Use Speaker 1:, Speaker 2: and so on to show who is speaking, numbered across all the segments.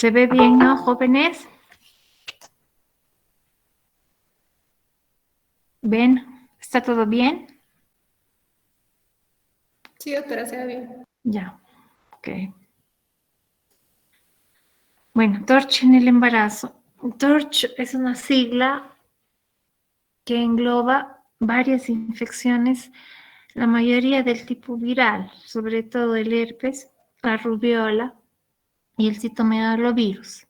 Speaker 1: ¿Se ve bien, no, jóvenes? ¿Ven? ¿Está todo bien?
Speaker 2: Sí, doctora, se ve bien.
Speaker 1: Ya, ok. Bueno, TORCH en el embarazo. TORCH es una sigla que engloba varias infecciones, la mayoría del tipo viral, sobre todo el herpes, la rubiola y el citomegalovirus,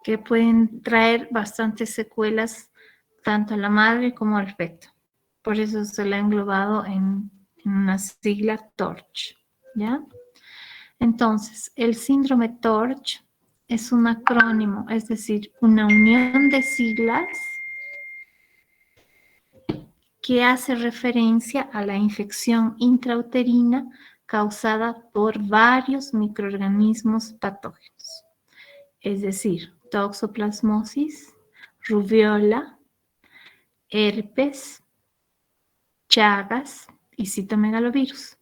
Speaker 1: que pueden traer bastantes secuelas tanto a la madre como al feto. Por eso se la ha englobado en una sigla TORCH, ¿ya? Entonces, el síndrome TORCH es un acrónimo, es decir, una unión de siglas que hace referencia a la infección intrauterina causada por varios microorganismos patógenos, es decir, toxoplasmosis, rubiola, herpes, Chagas y citomegalovirus.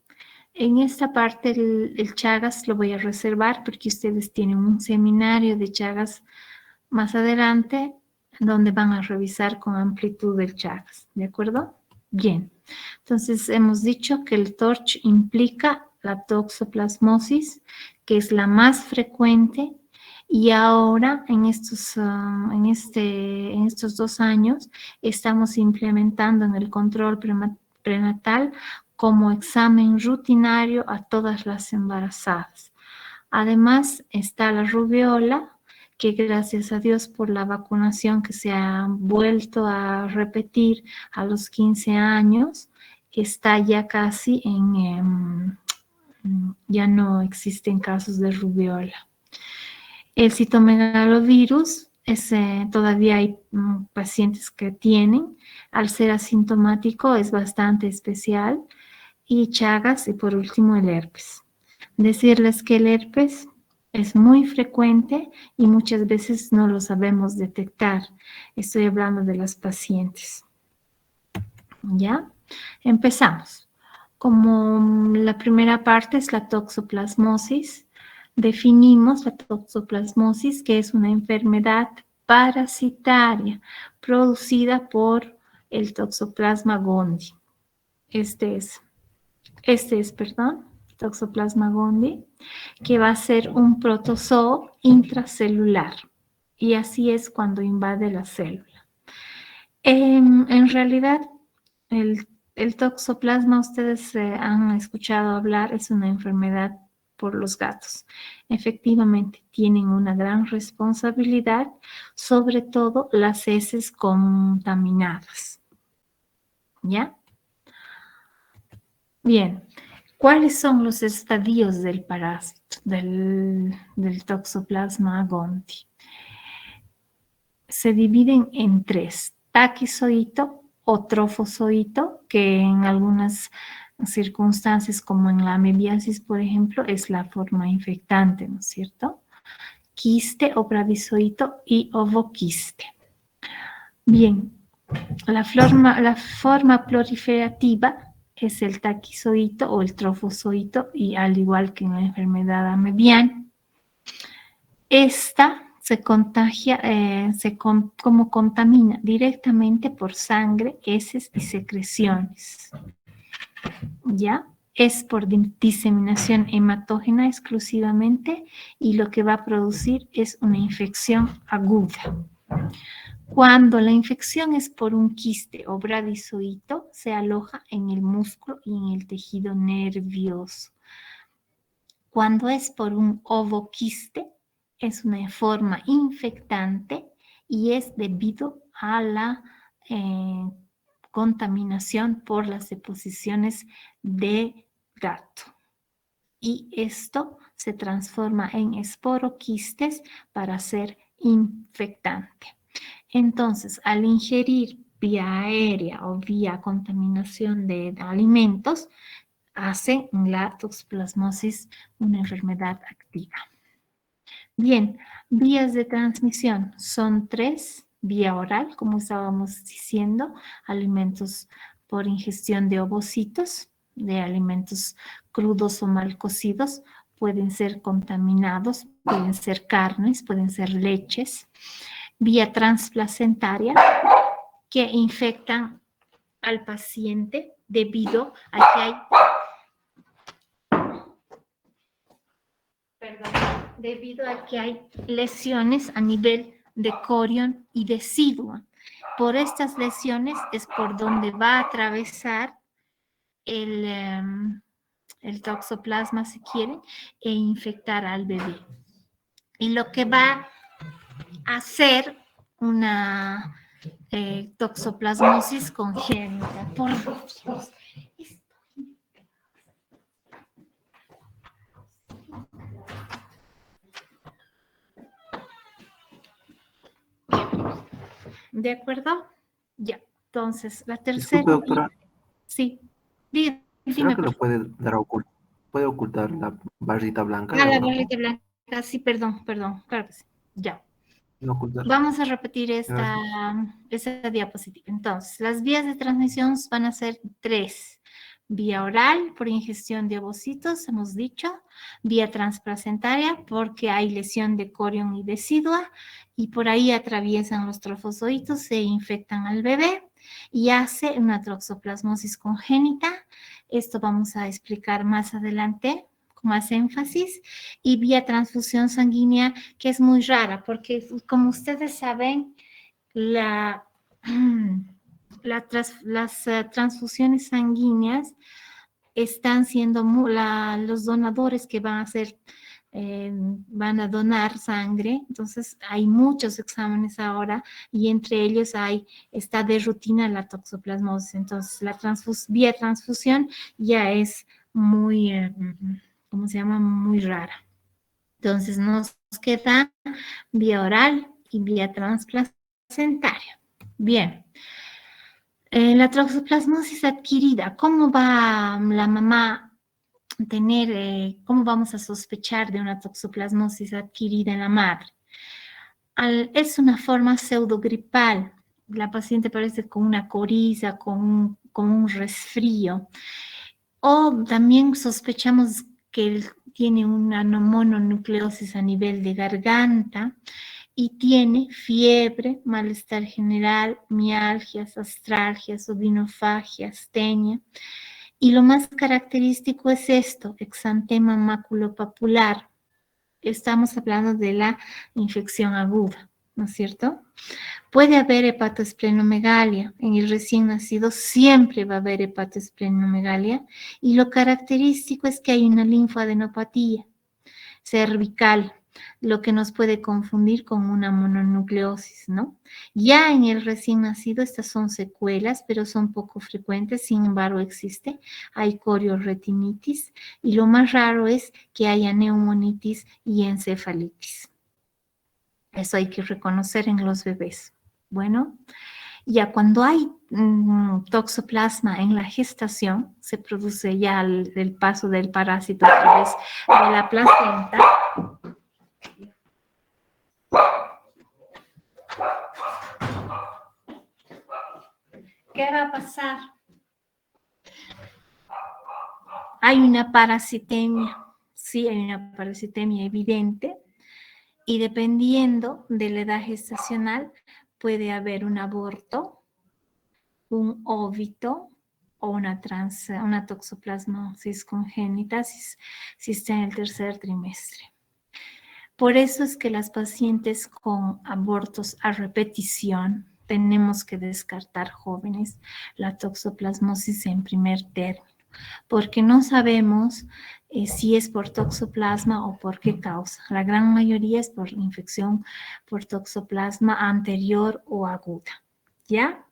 Speaker 1: En esta parte el Chagas lo voy a reservar porque ustedes tienen un seminario de Chagas más adelante donde van a revisar con amplitud el Chagas, ¿de acuerdo? Bien, entonces hemos dicho que el TORCH implica la toxoplasmosis, que es la más frecuente, y ahora en estos 2 años estamos implementando en el control prenatal como examen rutinario a todas las embarazadas. Además está la rubiola, que gracias a Dios por la vacunación que se ha vuelto a repetir a los 15 años, está ya casi ya no existen casos de rubiola. El citomegalovirus, todavía hay pacientes que tienen, al ser asintomático es bastante especial, y Chagas y por último el herpes. Decirles que el herpes es muy frecuente y muchas veces no lo sabemos detectar. Estoy hablando de las pacientes. ¿Ya? Empezamos. Como la primera parte es la toxoplasmosis, definimos la toxoplasmosis, que es una enfermedad parasitaria producida por el Toxoplasma gondii. Este es, Toxoplasma gondii, que va a ser un protozoo intracelular. Y así es cuando invade la célula. En realidad, el toxoplasma, ustedes han escuchado hablar, es una enfermedad por los gatos. Efectivamente, tienen una gran responsabilidad, sobre todo las heces contaminadas. ¿Ya? Bien, ¿cuáles son los estadios del parásito, del Toxoplasma gondii? Se dividen en 3, taquizoito o trofozoito, que en algunas circunstancias, como en la amebiasis, por ejemplo, es la forma infectante, ¿no es cierto? Quiste o bradizoito y ovoquiste. Bien, la forma proliferativa es el taquizoito o el trofozoito, y al igual que en la enfermedad amebiana, esta se contagia, como contamina directamente por sangre, heces y secreciones. ¿Ya? Es por diseminación hematógena exclusivamente, y lo que va a producir es una infección aguda. Cuando la infección es por un quiste o bradizoito, se aloja en el músculo y en el tejido nervioso. Cuando es por un ovoquiste, es una forma infectante y es debido a la contaminación por las deposiciones de gato. Y esto se transforma en esporoquistes para ser infectante. Entonces, al ingerir vía aérea o vía contaminación de alimentos, hace la toxoplasmosis una enfermedad activa. Bien, vías de transmisión son 3: vía oral, como estábamos diciendo, alimentos por ingestión de ovocitos, de alimentos crudos o mal cocidos, pueden ser contaminados, pueden ser carnes, pueden ser leches, vía transplacentaria, que infectan al paciente debido a que hay, lesiones a nivel de corion y decidua. Por estas lesiones es por donde va a atravesar el toxoplasma, si quieren, e infectar al bebé. Y lo que va a hacer una toxoplasmosis congénita. Por Dios. ¿De acuerdo? Ya. Entonces, la tercera.
Speaker 3: Disculpe, doctora.
Speaker 1: Sí. Dime,
Speaker 3: ¿Será que lo
Speaker 1: por favor.
Speaker 3: puede dar puede ocultar la barrita blanca
Speaker 1: Ah,
Speaker 3: de
Speaker 1: la
Speaker 3: abajo?
Speaker 1: barrita blanca. Sí, perdón, claro que sí. Ya.
Speaker 3: No ocultar.
Speaker 1: Vamos a repetir esta
Speaker 3: Gracias.
Speaker 1: diapositiva. Entonces, las vías de transmisión van a ser 3. Vía oral, por ingestión de ovocitos, hemos dicho. Vía transplacentaria, porque hay lesión de corion y decidua, y por ahí atraviesan los trofozoitos, se infectan al bebé, y hace una toxoplasmosis congénita. Esto vamos a explicar más adelante, con más énfasis. Y vía transfusión sanguínea, que es muy rara, porque como ustedes saben, las transfusiones sanguíneas están siendo los donadores que van a donar sangre. Entonces hay muchos exámenes ahora y entre ellos está de rutina la toxoplasmosis. Entonces la vía transfusión ya es muy, ¿cómo se llama? Muy rara. Entonces nos queda vía oral y vía transplacentaria. Bien. La toxoplasmosis adquirida, ¿cómo va la mamá a tener, cómo vamos a sospechar de una toxoplasmosis adquirida en la madre? Es una forma pseudogripal. La paciente parece con una coriza, con un resfrío. O también sospechamos que tiene una mononucleosis a nivel de garganta y tiene fiebre, malestar general, mialgias, astralgias, odinofagia, astenia. Y lo más característico es esto, exantema maculopapular. Estamos hablando de la infección aguda, ¿no es cierto? Puede haber hepatoesplenomegalia. En el recién nacido siempre va a haber hepatoesplenomegalia y lo característico es que hay una linfoadenopatía cervical, lo que nos puede confundir con una mononucleosis, ¿no? Ya en el recién nacido estas son secuelas, pero son poco frecuentes, sin embargo existe. Hay corioretinitis y lo más raro es que haya neumonitis y encefalitis. Eso hay que reconocer en los bebés. Bueno, ya cuando hay toxoplasma en la gestación, se produce ya el paso del parásito a través de la placenta. ¿Qué va a pasar? Hay una parasitemia, sí, hay una parasitemia evidente, y dependiendo de la edad gestacional, puede haber un aborto, un óvito o una toxoplasmosis congénita si está en el tercer trimestre. Por eso es que las pacientes con abortos a repetición tenemos que descartar, jóvenes, la toxoplasmosis en primer término, porque no sabemos si es por toxoplasma o por qué causa. La gran mayoría es por infección por toxoplasma anterior o aguda, ¿ya?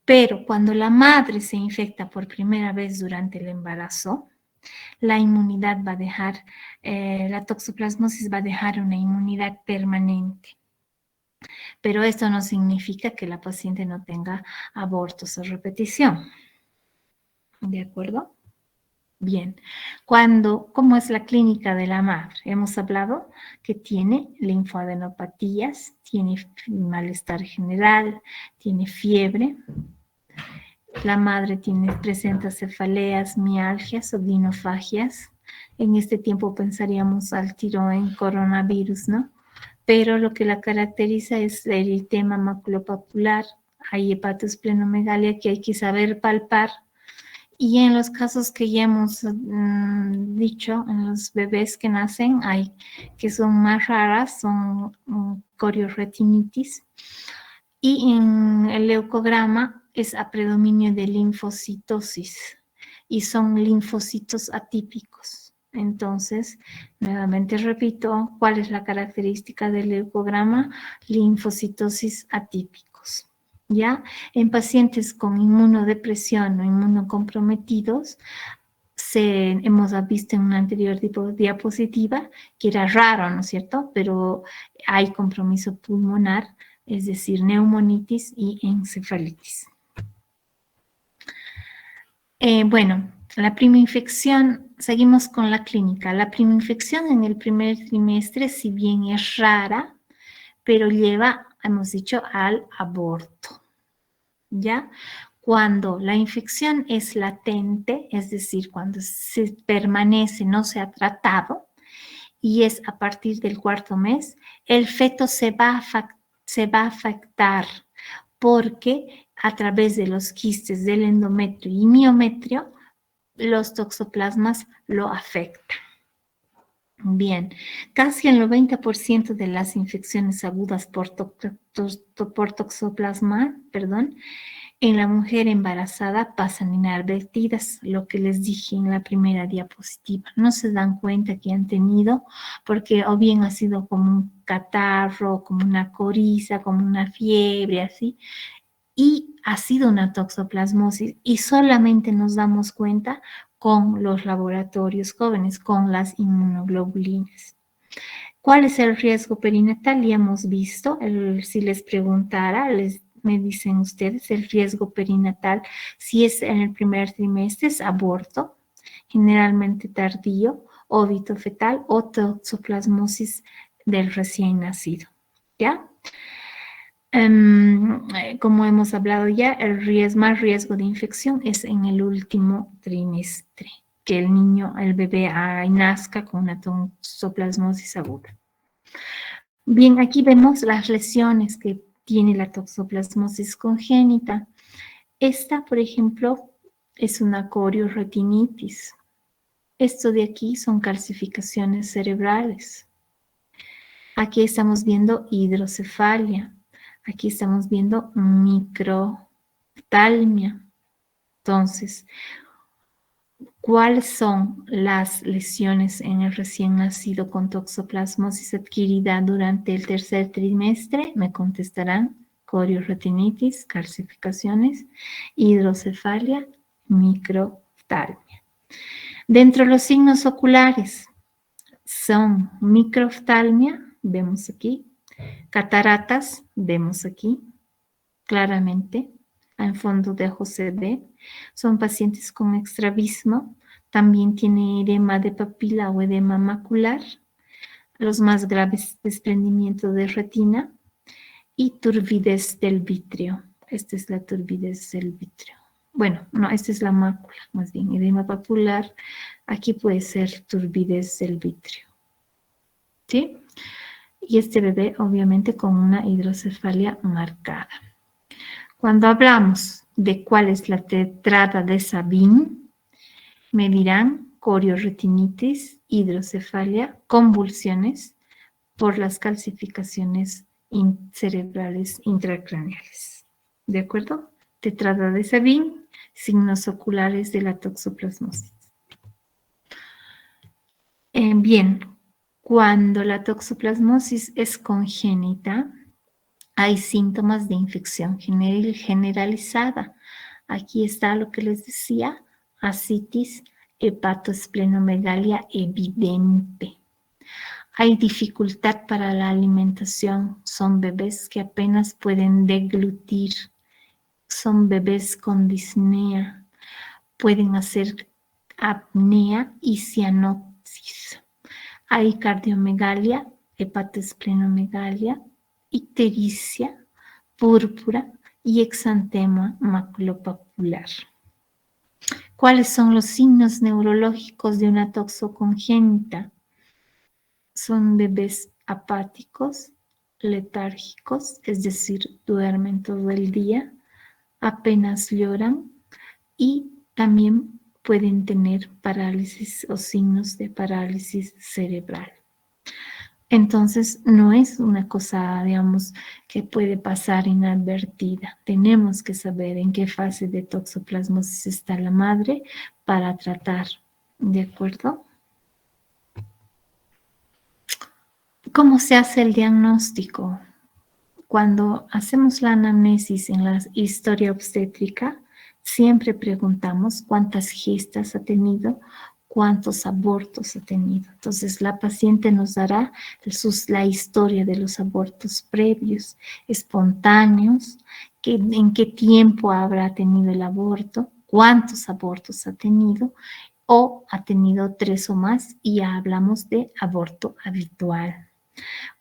Speaker 1: Pero cuando la madre se infecta por primera vez durante el embarazo, la inmunidad va a dejar, la toxoplasmosis va a dejar una inmunidad permanente. Pero esto no significa que la paciente no tenga abortos a repetición. ¿De acuerdo? Bien. ¿Cómo es la clínica de la madre? Hemos hablado que tiene linfoadenopatías, tiene malestar general, tiene fiebre. La madre presenta cefaleas, mialgias, odinofagias En este tiempo pensaríamos al tiro en coronavirus, ¿no? Pero lo que la caracteriza es el eritema maculopapular, hay hepatosplenomegalia que hay que saber palpar. Y en los casos que ya hemos dicho, en los bebés que nacen, hay que son más raras, son corioretinitis. Y en el leucograma es a predominio de linfocitosis y son linfocitos atípicos. Entonces, nuevamente repito, ¿cuál es la característica del leucograma? Linfocitosis atípicos. ¿Ya? En pacientes con inmunodepresión o inmunocomprometidos, hemos visto en una anterior diapositiva que era raro, ¿no es cierto? Pero hay compromiso pulmonar, es decir, neumonitis y encefalitis. Bueno, la primoinfección, seguimos con la clínica. La primoinfección en el primer trimestre, si bien es rara, pero lleva, hemos dicho, al aborto. ¿Ya? Cuando la infección es latente, es decir, cuando se permanece, no se ha tratado, y es a partir del cuarto mes, el feto se va a afectar porque a través de los quistes del endometrio y miometrio, los toxoplasmas lo afectan. Bien, casi el 90% de las infecciones agudas por toxoplasma, en la mujer embarazada pasan inadvertidas, lo que les dije en la primera diapositiva. No se dan cuenta que han tenido, porque o bien ha sido como un catarro, como una coriza, como una fiebre, así, y ha sido una toxoplasmosis y solamente nos damos cuenta con los laboratorios jóvenes, con las inmunoglobulinas. ¿Cuál es el riesgo perinatal? Ya hemos visto, si les preguntara, me dicen ustedes, el riesgo perinatal, si es en el primer trimestre, es aborto, generalmente tardío, óbito fetal o toxoplasmosis del recién nacido, ¿ya? Como hemos hablado ya, más riesgo de infección es en el último trimestre, que el niño, el bebé nazca con una toxoplasmosis aguda. Bien, aquí vemos las lesiones que tiene la toxoplasmosis congénita. Esta, por ejemplo, es una corioretinitis. Esto de aquí son calcificaciones cerebrales. Aquí estamos viendo hidrocefalia. Aquí estamos viendo microftalmia. Entonces, ¿cuáles son las lesiones en el recién nacido con toxoplasmosis adquirida durante el tercer trimestre? Me contestarán corioretinitis, calcificaciones, hidrocefalia, microftalmia. Dentro de los signos oculares son microftalmia, vemos aquí, cataratas, vemos aquí, claramente, en fondo de ojo se ve. Son pacientes con estrabismo, también tiene edema de papila o edema macular, los más graves desprendimiento de retina y turbidez del vítreo. Esta es la turbidez del vítreo. Bueno, no, esta es la mácula, más bien, edema papular. Aquí puede ser turbidez del vítreo. ¿Sí? Y este bebé, obviamente, con una hidrocefalia marcada. Cuando hablamos de cuál es la tetrada de Sabin, me dirán corioretinitis, hidrocefalia, convulsiones por las calcificaciones cerebrales intracraneales. ¿De acuerdo? Tetrada de Sabin, signos oculares de la toxoplasmosis. Bien, cuando la toxoplasmosis es congénita, hay síntomas de infección generalizada. Aquí está lo que les decía, ascitis, hepatosplenomegalia evidente. Hay dificultad para la alimentación, son bebés que apenas pueden deglutir, son bebés con disnea, pueden hacer apnea y cianosis. Hay cardiomegalia, hepatosplenomegalia, ictericia, púrpura y exantema maculopapular. ¿Cuáles son los signos neurológicos de una toxocongénita? Son bebés apáticos, letárgicos, es decir, duermen todo el día, apenas lloran y también pueden tener parálisis o signos de parálisis cerebral. Entonces, no es una cosa, digamos, que puede pasar inadvertida. Tenemos que saber en qué fase de toxoplasmosis está la madre para tratar, ¿de acuerdo? ¿Cómo se hace el diagnóstico? Cuando hacemos la anamnesis en la historia obstétrica, siempre preguntamos cuántas gestas ha tenido, cuántos abortos ha tenido. Entonces, la paciente nos dará la historia de los abortos previos, espontáneos, en qué tiempo habrá tenido el aborto, cuántos abortos ha tenido, o ha tenido 3 o más, y ya hablamos de aborto habitual.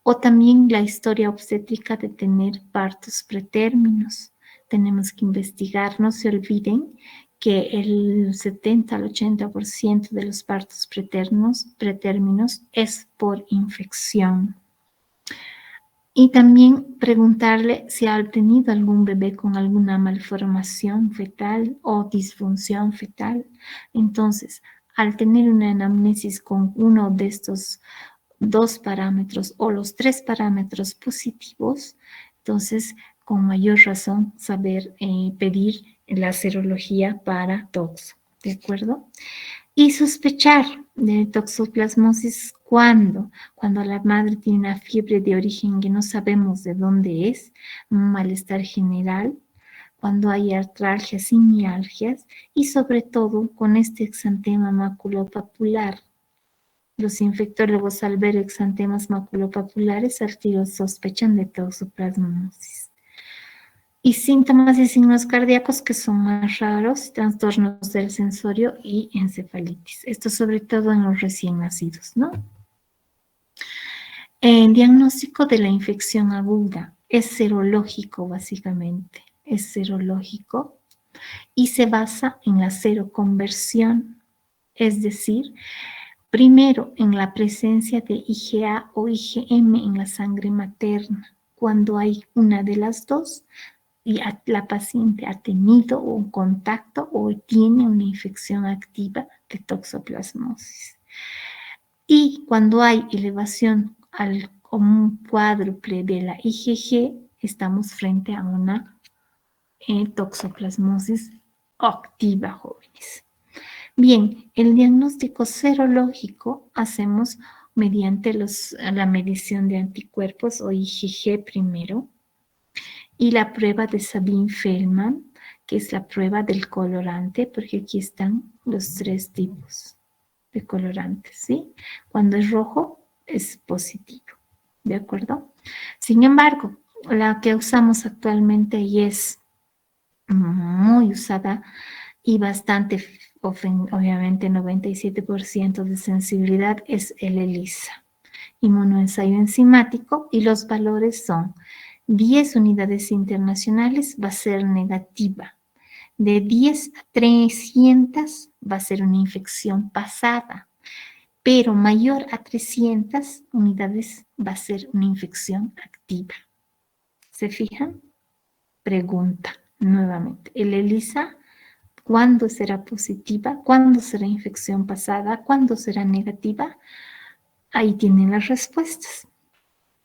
Speaker 1: O también la historia obstétrica de tener partos pretérminos. Tenemos que investigar, no se olviden que el 70 al 80% de los partos pretérminos es por infección. Y también preguntarle si ha tenido algún bebé con alguna malformación fetal o disfunción fetal. Entonces, al tener una anamnesis con uno de estos 2 parámetros o los 3 parámetros positivos, entonces con mayor razón saber pedir la serología para toxo, ¿de acuerdo? Y sospechar de toxoplasmosis cuando la madre tiene una fiebre de origen que no sabemos de dónde es, un malestar general, cuando hay artralgias y mialgias, y sobre todo con este exantema maculopapular. Los infectólogos, al ver exantemas maculopapulares, al tiro sospechan de toxoplasmosis. Y síntomas y signos cardíacos que son más raros, trastornos del sensorio y encefalitis. Esto sobre todo en los recién nacidos, ¿no? El diagnóstico de la infección aguda es serológico, básicamente. Es serológico y se basa en la seroconversión, es decir, primero, en la presencia de IgA o IgM en la sangre materna. Cuando hay una de las dos y la paciente ha tenido un contacto o tiene una infección activa de toxoplasmosis. Y cuando hay elevación al un cuádruple de la IgG, estamos frente a una toxoplasmosis activa, jóvenes. Bien, el diagnóstico serológico hacemos mediante la medición de anticuerpos o IgG primero y la prueba de Sabin-Feldman, que es la prueba del colorante, porque aquí están los 3 tipos de colorantes, ¿sí? Cuando es rojo es positivo, ¿de acuerdo? Sin embargo, la que usamos actualmente y es muy usada y bastante, obviamente 97% de sensibilidad, es el ELISA, inmunoensayo enzimático, y los valores son 10 unidades internacionales va a ser negativa, de 10 a 300 va a ser una infección pasada, pero mayor a 300 unidades va a ser una infección activa. ¿Se fijan? Pregunta nuevamente, ¿el ELISA cuándo será positiva? ¿Cuándo será infección pasada? ¿Cuándo será negativa? Ahí tienen las respuestas.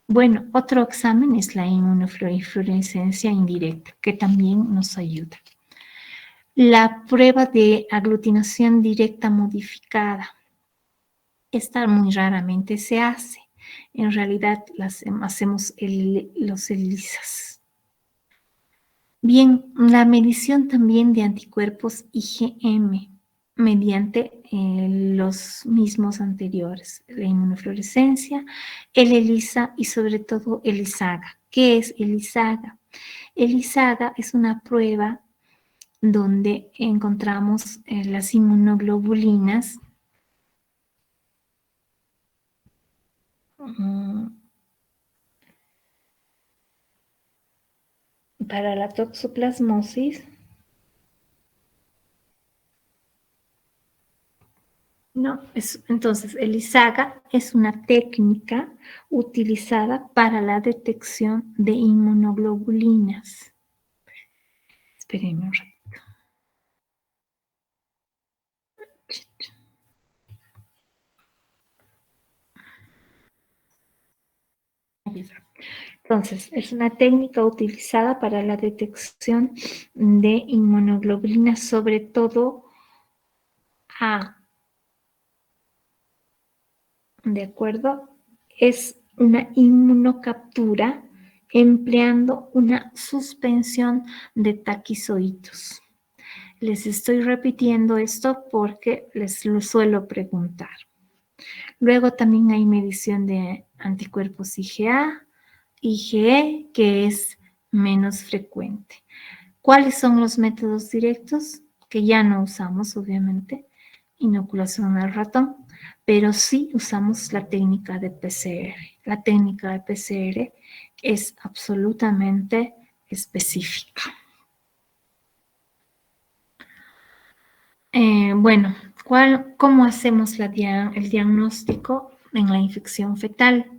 Speaker 1: Bueno, otro examen es la inmunofluorescencia indirecta, que también nos ayuda. La prueba de aglutinación directa modificada. Esta muy raramente se hace. En realidad hacemos los ELISAs. Bien, la medición también de anticuerpos IgM mediante los mismos anteriores, la inmunofluorescencia, el ELISA y sobre todo el ISAGA. ¿Qué es el ISAGA? El ISAGA es una prueba donde encontramos las inmunoglobulinas para la toxoplasmosis No, entonces el ISAGA es una técnica utilizada para la detección de inmunoglobulinas. Espérenme un rato. Entonces, es una técnica utilizada para la detección de inmunoglobulinas, sobre todo A. ¿De acuerdo? Es una inmunocaptura empleando una suspensión de taquizoitos. Les estoy repitiendo esto porque les lo suelo preguntar. Luego también hay medición de anticuerpos IgA, IgE, que es menos frecuente. ¿Cuáles son los métodos directos? Que ya no usamos, obviamente, inoculación al ratón, pero sí usamos la técnica de PCR. La técnica de PCR es absolutamente específica. Bueno, ¿cómo hacemos el diagnóstico en la infección fetal?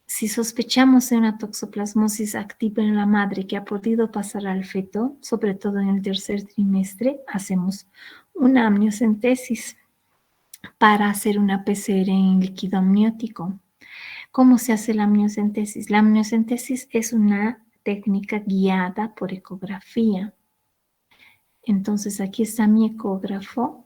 Speaker 1: Si sospechamos de una toxoplasmosis activa en la madre que ha podido pasar al feto, sobre todo en el tercer trimestre, hacemos una amniocentesis para hacer una PCR en líquido amniótico. ¿Cómo se hace la amniocentesis? La amniocentesis es una técnica guiada por ecografía. Entonces aquí está mi ecógrafo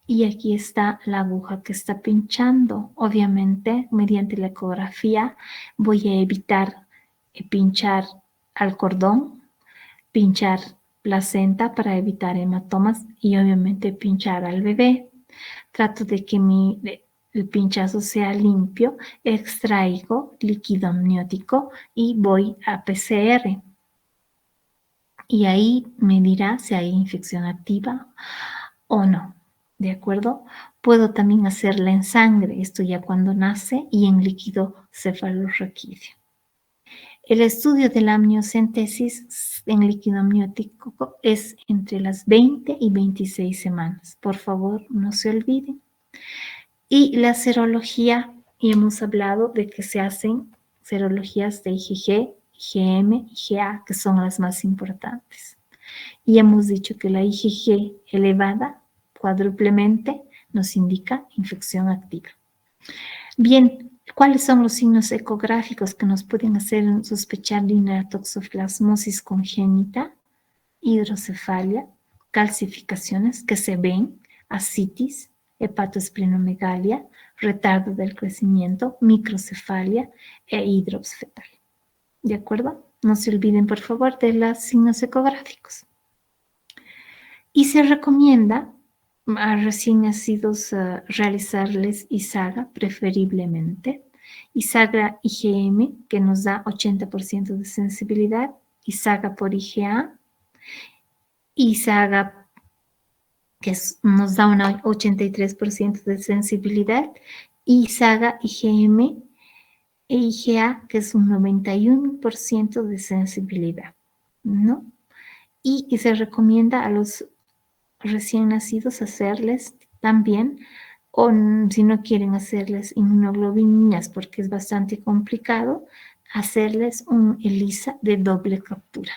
Speaker 1: y aquí está la aguja que está pinchando. Obviamente, mediante la ecografía voy a evitar pinchar al cordón, pinchar placenta para evitar hematomas y obviamente pinchar al bebé. Trato de que el pinchazo sea limpio, extraigo líquido amniótico y voy a PCR. Y ahí me dirá si hay infección activa o no, ¿de acuerdo? Puedo también hacerla en sangre, esto ya cuando nace, y en líquido cefalorraquídeo. El estudio de la amniocentesis en líquido amniótico es entre las 20 y 26 semanas. Por favor, no se olviden. Y la serología, y hemos hablado de que se hacen serologías de IgG, IgM, IgA, que son las más importantes. Y hemos dicho que la IgG elevada cuádruplemente nos indica infección activa. Bien, ¿cuáles son los signos ecográficos que nos pueden hacer sospechar de una toxoplasmosis congénita? Hidrocefalia, calcificaciones que se ven, ascitis, hepatoesplenomegalia, retardo del crecimiento, microcefalia e hidrops fetal. ¿De acuerdo? No se olviden, por favor, de los signos ecográficos. Y se recomienda a recién nacidos realizarles ISAGA preferiblemente. ISAGA IgM, que nos da 80% de sensibilidad. ISAGA por IgA. ISAGA, que nos da un 83% de sensibilidad. ISAGA IgM e IgA, que es un 91% de sensibilidad, ¿no? Y se recomienda a los recién nacidos hacerles también, o si no quieren hacerles inmunoglobulinas porque es bastante complicado, hacerles un ELISA de doble captura.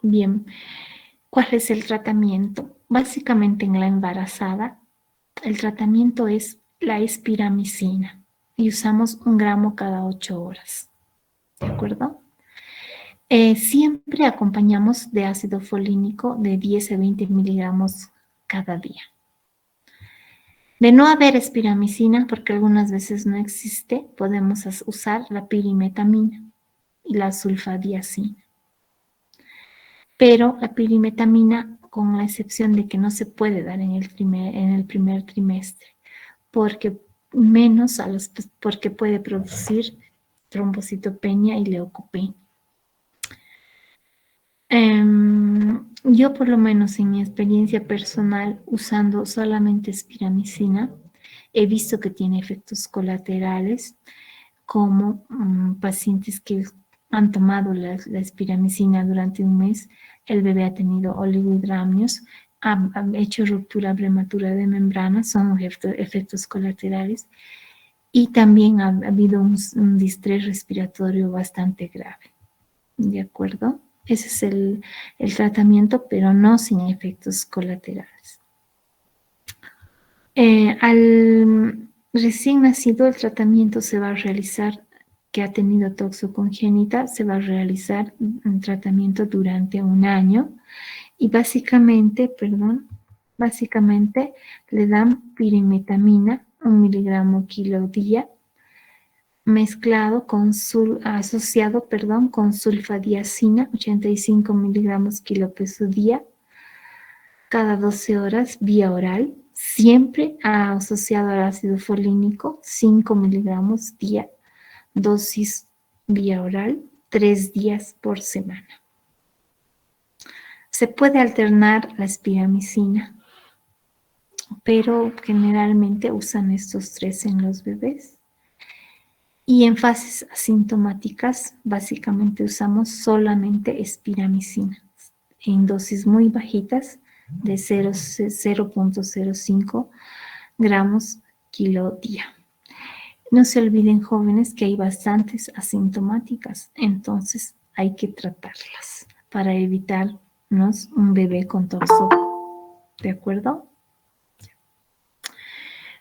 Speaker 1: Bien, ¿cuál es el tratamiento? Básicamente en la embarazada, el tratamiento es la espiramicina y usamos 1 gramo cada 8 horas, ¿de acuerdo? Siempre acompañamos de ácido folínico de 10 a 20 miligramos cada día. De no haber espiramicina, porque algunas veces no existe, podemos usar la pirimetamina y la sulfadiazina. Pero la pirimetamina, con la excepción de que no se puede dar en el primer trimestre, porque puede producir trombocitopenia y leucopenia. Yo por lo menos en mi experiencia personal usando solamente espiramicina he visto que tiene efectos colaterales como pacientes que han tomado la espiramicina durante un mes, el bebé ha tenido oligohidramnios, ha hecho ruptura prematura de membrana, son efectos colaterales, y también ha habido un distrés respiratorio bastante grave. ¿De acuerdo? Ese es el tratamiento, pero no sin efectos colaterales. Al recién nacido, el tratamiento se va a realizar, que ha tenido toxo congénita, se va a realizar un tratamiento durante un año y básicamente le dan pirimetamina, 1 miligramo kilo día, mezclado con asociado con sulfadiazina, 85 miligramos kilo peso día, cada 12 horas vía oral, siempre asociado al ácido folínico, 5 miligramos día, dosis vía oral, 3 días por semana. Se puede alternar la espiramicina, pero generalmente usan estos 3 en los bebés. Y en fases asintomáticas, básicamente usamos solamente espiramicina en dosis muy bajitas de 0.05 gramos kilo día. No se olviden, jóvenes, que hay bastantes asintomáticas, entonces hay que tratarlas para evitarnos un bebé con toxo. ¿De acuerdo?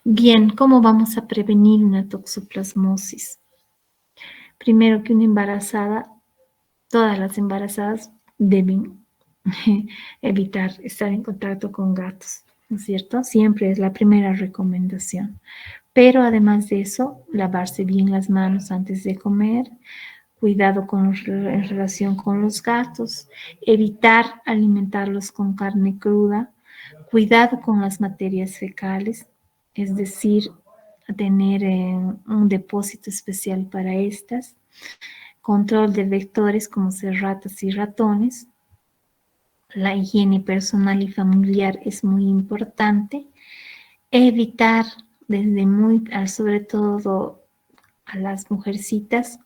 Speaker 1: Bien, ¿cómo vamos a prevenir una toxoplasmosis? Primero que una embarazada, todas las embarazadas deben evitar estar en contacto con gatos, ¿no es cierto? Siempre es la primera recomendación. Pero además de eso, lavarse bien las manos antes de comer, cuidado en relación con los gatos, evitar alimentarlos con carne cruda, cuidado con las materias fecales, es decir, tener un depósito especial para estas, control de vectores como ser ratas y ratones. La higiene personal y familiar es muy importante. Evitar sobre todo a las mujercitas,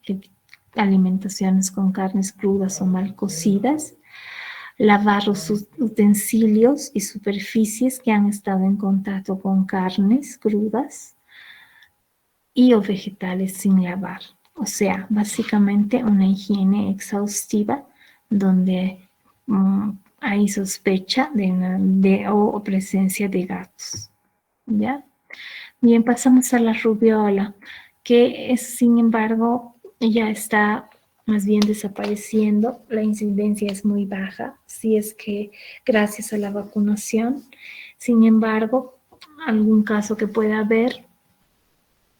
Speaker 1: alimentaciones con carnes crudas o mal cocidas. Lavar los utensilios y superficies que han estado en contacto con carnes crudas y o vegetales sin lavar. O sea, básicamente una higiene exhaustiva donde hay sospecha o presencia de gatos. ¿Ya? Bien, pasamos a la rubiola, que sin embargo ya está más bien desapareciendo. La incidencia es muy baja, si es que gracias a la vacunación. Sin embargo, algún caso que pueda haber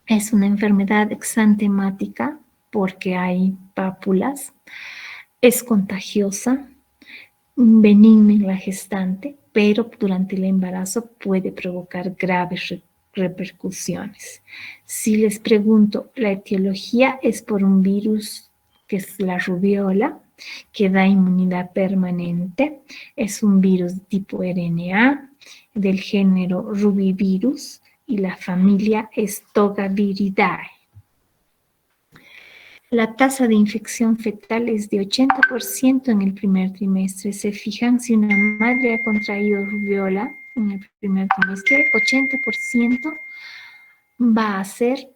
Speaker 1: es una enfermedad exantemática porque hay pápulas, es contagiosa, benigna en la gestante, pero durante el embarazo puede provocar graves repercusiones. Si les pregunto, la etiología es por un virus que es la rubiola, que da inmunidad permanente, es un virus tipo RNA del género Rubivirus y la familia es Togaviridae. La tasa de infección fetal es de 80% en el primer trimestre. Se fijan, si una madre ha contraído rubiola en el primer trimestre, 80% va a ser,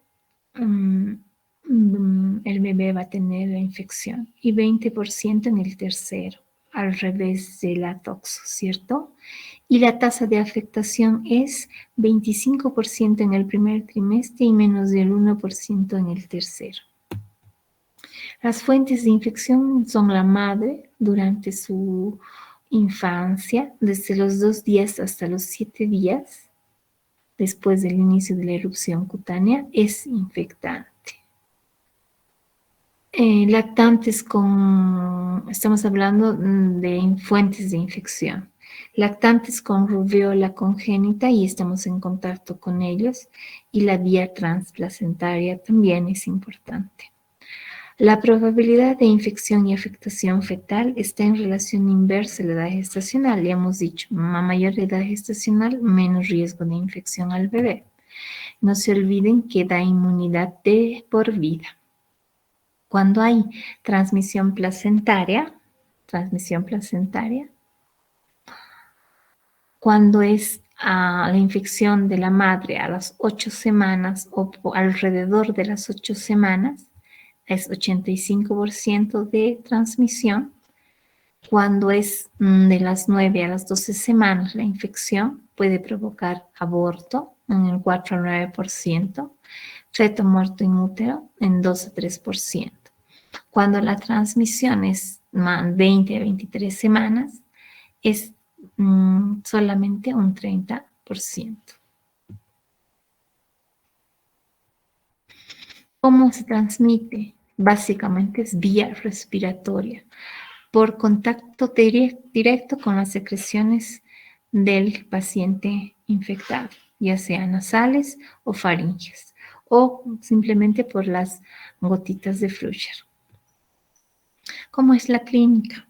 Speaker 1: el bebé va a tener la infección y 20% en el tercero, al revés de la toxo, ¿cierto? Y la tasa de afectación es 25% en el primer trimestre y menos del 1% en el tercero. Las fuentes de infección son la madre durante su infancia, desde los 2 días hasta los 7 días, después del inicio de la erupción cutánea, es infectante. Lactantes estamos hablando de fuentes de infección. Lactantes con rubiola congénita y estamos en contacto con ellos, y la vía transplacentaria también es importante. La probabilidad de infección y afectación fetal está en relación inversa a la edad gestacional. Ya hemos dicho, a mayor edad gestacional, menos riesgo de infección al bebé. No se olviden que da inmunidad de por vida. Cuando hay transmisión placentaria, cuando es la infección de la madre a las 8 semanas o alrededor de las 8 semanas, es 85% de transmisión. Cuando es de las 9 a las 12 semanas, la infección puede provocar aborto en el 4 a 9%, feto muerto in útero en 2 a 3%. Cuando la transmisión es 20 a 23 semanas, es solamente un 30%. ¿Cómo se transmite? Básicamente es vía respiratoria, por contacto directo con las secreciones del paciente infectado, ya sean nasales o faringes, o simplemente por las gotitas de Flucher. ¿Cómo es la clínica?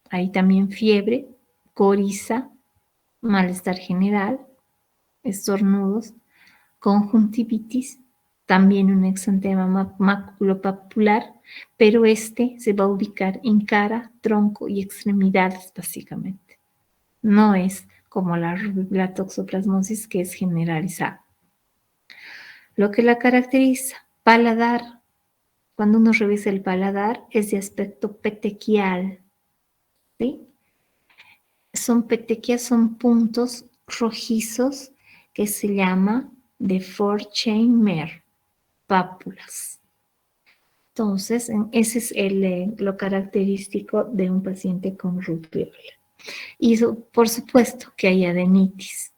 Speaker 1: Hay también fiebre, coriza, malestar general, estornudos, conjuntivitis, también un exantema maculopapular, pero este se va a ubicar en cara, tronco y extremidades básicamente. No es como la toxoplasmosis, que es generalizada. Lo que la caracteriza, paladar. Cuando uno revisa el paladar es de aspecto petequial, ¿sí? Petequias son puntos rojizos que se llama de Forchheimer, pápulas. Entonces, ese es lo característico de un paciente con rubiola. Y por supuesto que hay adenitis.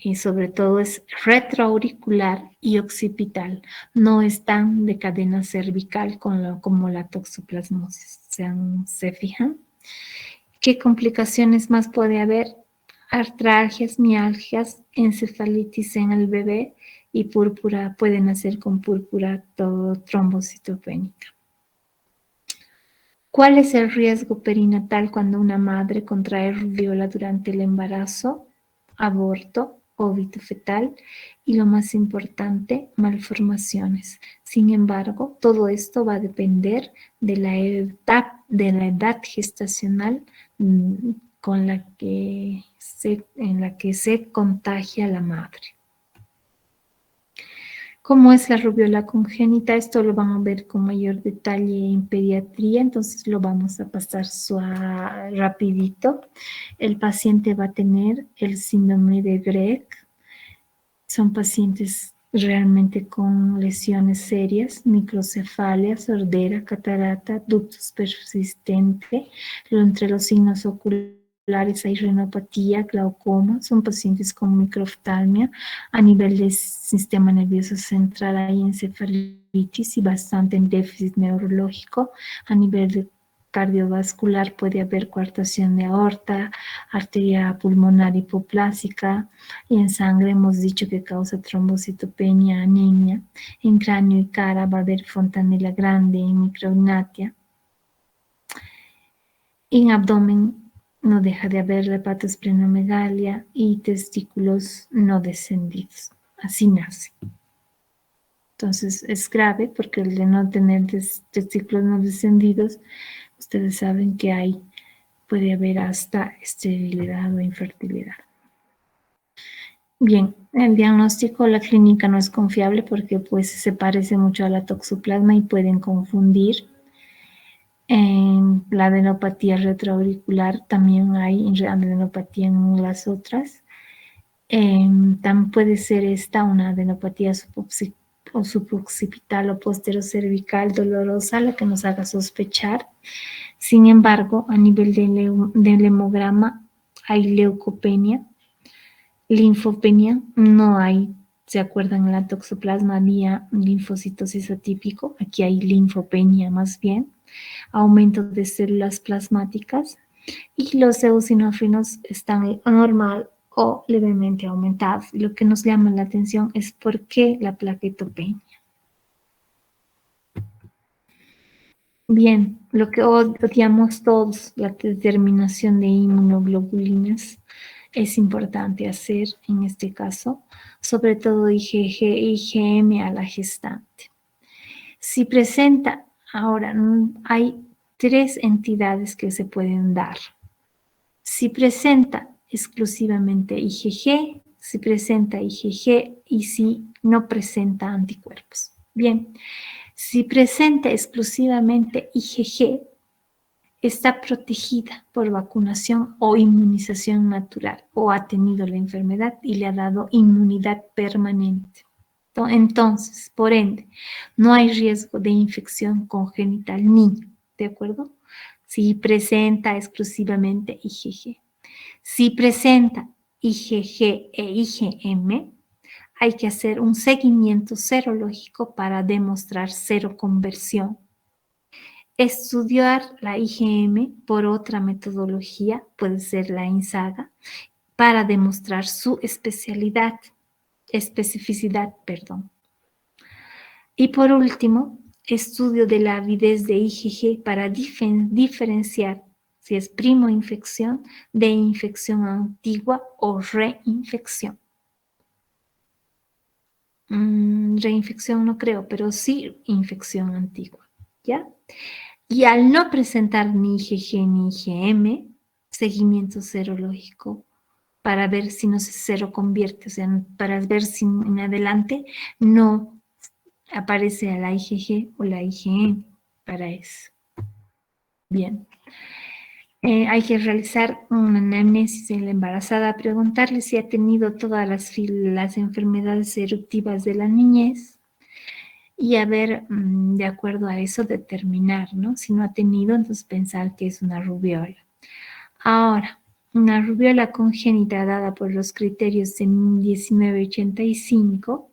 Speaker 1: Y sobre todo es retroauricular y occipital. No es tan de cadena cervical como la toxoplasmosis. ¿Se fijan? ¿Qué complicaciones más puede haber? Artralgias, mialgias, encefalitis en el bebé y púrpura, pueden nacer con púrpura trombocitopénica. ¿Cuál es el riesgo perinatal cuando una madre contrae rubiola durante el embarazo? Aborto, óbito fetal y lo más importante, malformaciones. Sin embargo, todo esto va a depender de la edad gestacional en la que se contagia la madre. ¿Cómo es la rubiola congénita? Esto lo van a ver con mayor detalle en pediatría, entonces lo vamos a pasar rapidito. El paciente va a tener el síndrome de Greg. Son pacientes realmente con lesiones serias, microcefalia, sordera, catarata, ductus persistente. Entre los signos oculares hay renopatía, glaucoma, son pacientes con microftalmia. A nivel del sistema nervioso central hay encefalitis y bastante en déficit neurológico. A nivel de cardiovascular puede haber coartación de aorta, arteria pulmonar hipoplásica, y en sangre hemos dicho que causa trombocitopenia, anemia. En cráneo y cara va a haber fontanela grande y micrognatia. En abdomen no deja de haber hepatosplenomegalia y testículos no descendidos. Así nace. Entonces es grave porque el de no tener testículos no descendidos, ustedes saben que puede haber hasta esterilidad o infertilidad. Bien, el diagnóstico, la clínica no es confiable porque pues se parece mucho a la toxoplasma y pueden confundir. En la adenopatía retroauricular también hay adenopatía en las otras. También puede ser una adenopatía suboccipital o posterocervical dolorosa, la que nos haga sospechar. Sin embargo, a nivel del hemograma hay leucopenia, linfopenia, no hay. ¿Se acuerdan? En la toxoplasma había linfocitosis atípico, aquí hay linfopenia más bien, aumento de células plasmáticas y los eosinófilos están normal o levemente aumentados. Y lo que nos llama la atención es por qué la plaquetopenia. Bien, lo que odiamos todos, la determinación de inmunoglobulinas, es importante hacer en este caso, sobre todo IgG, IgM a la gestante. Si presenta Ahora, hay 3 entidades que se pueden dar. Si presenta exclusivamente IgG, si presenta IgG y si no presenta anticuerpos. Bien, si presenta exclusivamente IgG, está protegida por vacunación o inmunización natural o ha tenido la enfermedad y le ha dado inmunidad permanente. Entonces, por ende, no hay riesgo de infección congénita al niño, ¿de acuerdo? Si presenta exclusivamente IgG. Si presenta IgG e IgM, hay que hacer un seguimiento serológico para demostrar seroconversión. Estudiar la IgM por otra metodología, puede ser la INSAGA, para demostrar su especificidad. Y por último, estudio de la avidez de IgG para diferenciar si es primoinfección de infección antigua o reinfección. Reinfección no creo, pero sí infección antigua, ¿ya? Y al no presentar ni IgG ni IgM, seguimiento serológico para ver si no se seroconvierte, o sea, para ver si en adelante no aparece la IgG o la IgM para eso. Bien. Hay que realizar una anamnesis en la embarazada, preguntarle si ha tenido todas las enfermedades eruptivas de la niñez y a ver, de acuerdo a eso, determinar, ¿no? Si no ha tenido, entonces pensar que es una rubiola. Ahora, una rubiola congénita dada por los criterios de 1985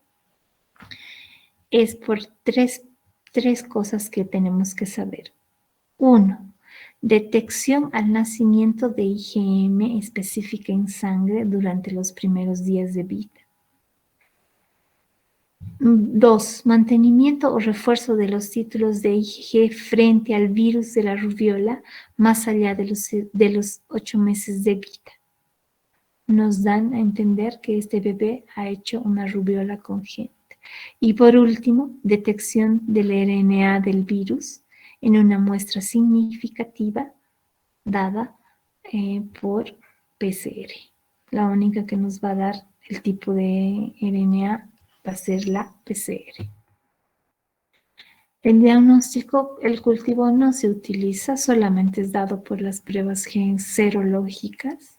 Speaker 1: es por tres cosas que tenemos que saber. 1. Detección al nacimiento de IgM específica en sangre durante los primeros días de vida. 2. Mantenimiento o refuerzo de los títulos de IgG frente al virus de la rubiola más allá de los 8 meses de vida. Nos dan a entender que este bebé ha hecho una rubiola congénita. Y por último, detección del RNA del virus en una muestra significativa dada por PCR. La única que nos va a dar el tipo de RNA va a ser la PCR. El diagnóstico, el cultivo no se utiliza, solamente es dado por las pruebas serológicas.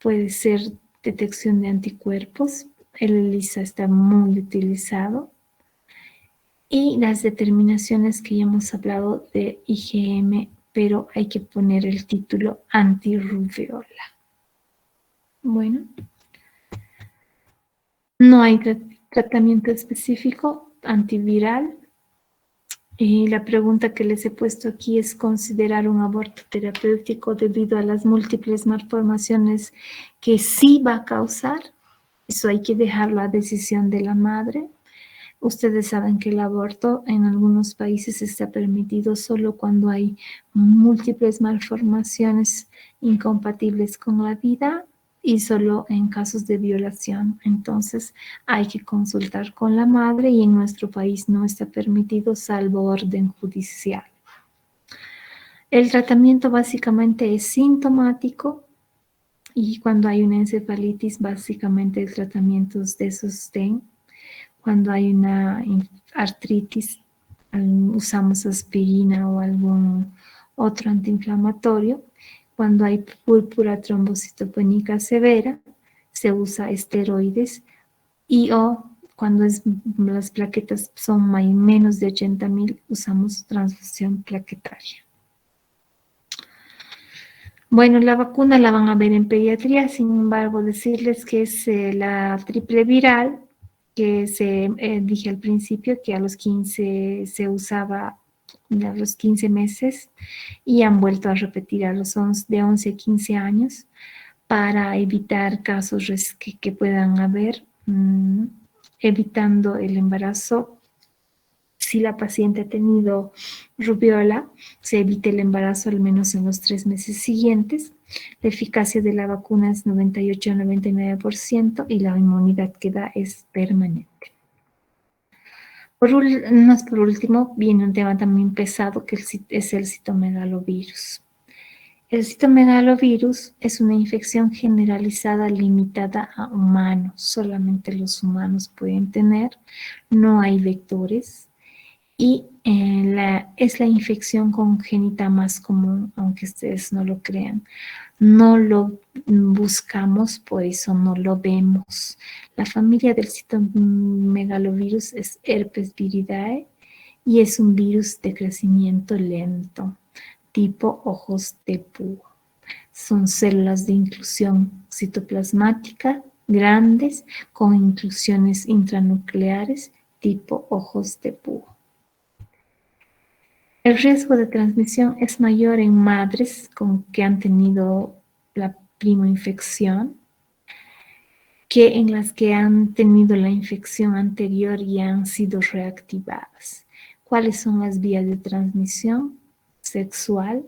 Speaker 1: Puede ser detección de anticuerpos, el ELISA está muy utilizado. Y las determinaciones que ya hemos hablado de IgM, pero hay que poner el título antirrubiola. Bueno, no hay tratamiento específico antiviral. Y la pregunta que les he puesto aquí es considerar un aborto terapéutico debido a las múltiples malformaciones que sí va a causar. Eso hay que dejarlo a decisión de la madre. Ustedes saben que el aborto en algunos países está permitido solo cuando hay múltiples malformaciones incompatibles con la vida y solo en casos de violación. Entonces hay que consultar con la madre y en nuestro país no está permitido salvo orden judicial. El tratamiento básicamente es sintomático y cuando hay una encefalitis básicamente el tratamiento es de sostén. Cuando hay una artritis, usamos aspirina o algún otro antiinflamatorio. Cuando hay púrpura trombocitopénica severa, se usa esteroides y o cuando las plaquetas son menos de 80.000, usamos transfusión plaquetaria. Bueno, la vacuna la van a ver en pediatría, sin embargo, decirles que es la triple viral, que dije al principio que a los 15 se usaba a los 15 meses y han vuelto a repetir a los de 11 a 15 años para evitar casos que puedan haber, evitando el embarazo. Si la paciente ha tenido rubiola, se evita el embarazo al menos en los 3 meses siguientes. La eficacia de la vacuna es 98 a 99% y la inmunidad que da es permanente. Más por último, viene un tema también pesado que es el citomegalovirus. El citomegalovirus es una infección generalizada limitada a humanos. Solamente los humanos pueden tener. No hay vectores. Y es la infección congénita más común, aunque ustedes no lo crean. No lo buscamos, por eso no lo vemos. La familia del citomegalovirus es Herpes viridae y es un virus de crecimiento lento, tipo ojos de búho. Son células de inclusión citoplasmática grandes con inclusiones intranucleares, tipo ojos de búho. El riesgo de transmisión es mayor en madres que han tenido la primoinfección que en las que han tenido la infección anterior y han sido reactivadas. ¿Cuáles son las vías de transmisión? Sexual,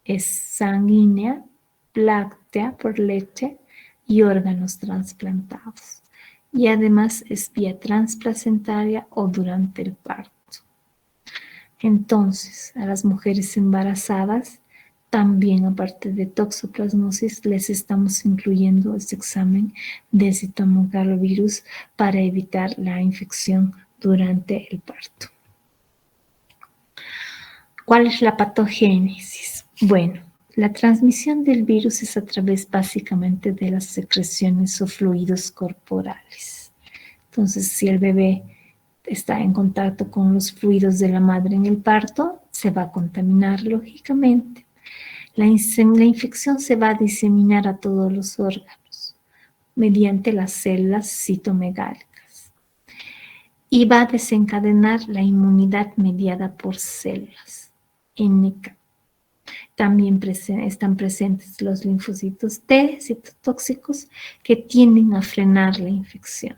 Speaker 1: es sanguínea, láctea por leche y órganos trasplantados. Y además es vía transplacentaria o durante el parto. Entonces, a las mujeres embarazadas, también aparte de toxoplasmosis, les estamos incluyendo este examen de citomegalovirus para evitar la infección durante el parto. ¿Cuál es la patogénesis? Bueno, la transmisión del virus es a través básicamente de las secreciones o fluidos corporales. Entonces, si el bebé está en contacto con los fluidos de la madre en el parto, se va a contaminar lógicamente. La infección se va a diseminar a todos los órganos mediante las células citomegálicas y va a desencadenar la inmunidad mediada por células NK. También están presentes los linfocitos T citotóxicos que tienden a frenar la infección.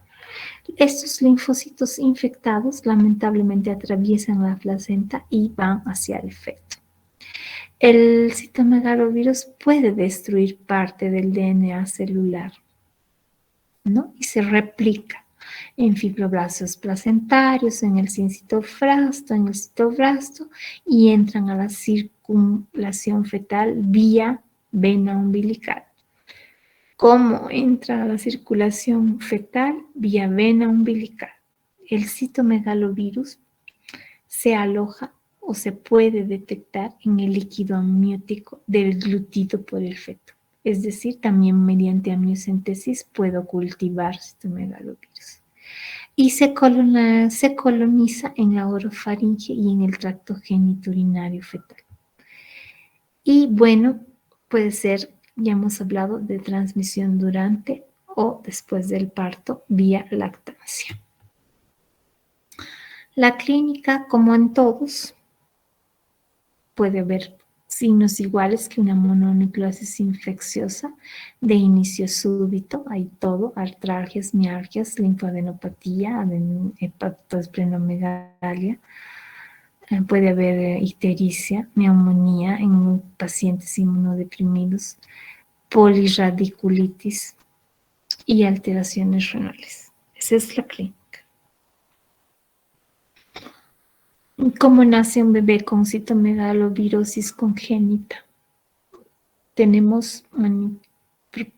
Speaker 1: Estos linfocitos infectados lamentablemente atraviesan la placenta y van hacia el feto. El citomegalovirus puede destruir parte del DNA celular, ¿no? Y se replica en fibroblastos placentarios, en el citoblasto y entran a la circulación fetal vía vena umbilical. ¿Cómo entra a la circulación fetal? Vía vena umbilical. El citomegalovirus se aloja o se puede detectar en el líquido amniótico deglutido por el feto. Es decir, también mediante amniosíntesis puedo cultivar citomegalovirus. Y se coloniza en la orofaringe y en el tracto genitourinario fetal. Y bueno, puede ser, ya hemos hablado de transmisión durante o después del parto vía lactancia. La clínica, como en todos, puede haber signos iguales que una mononucleosis infecciosa de inicio súbito, hay todo, artralgias, mialgias, linfadenopatía, hepatosplenomegalia, puede haber ictericia, neumonía en pacientes inmunodeprimidos, polirradiculitis y alteraciones renales. Esa es la clínica. ¿Cómo nace un bebé con citomegalovirosis congénita? Tenemos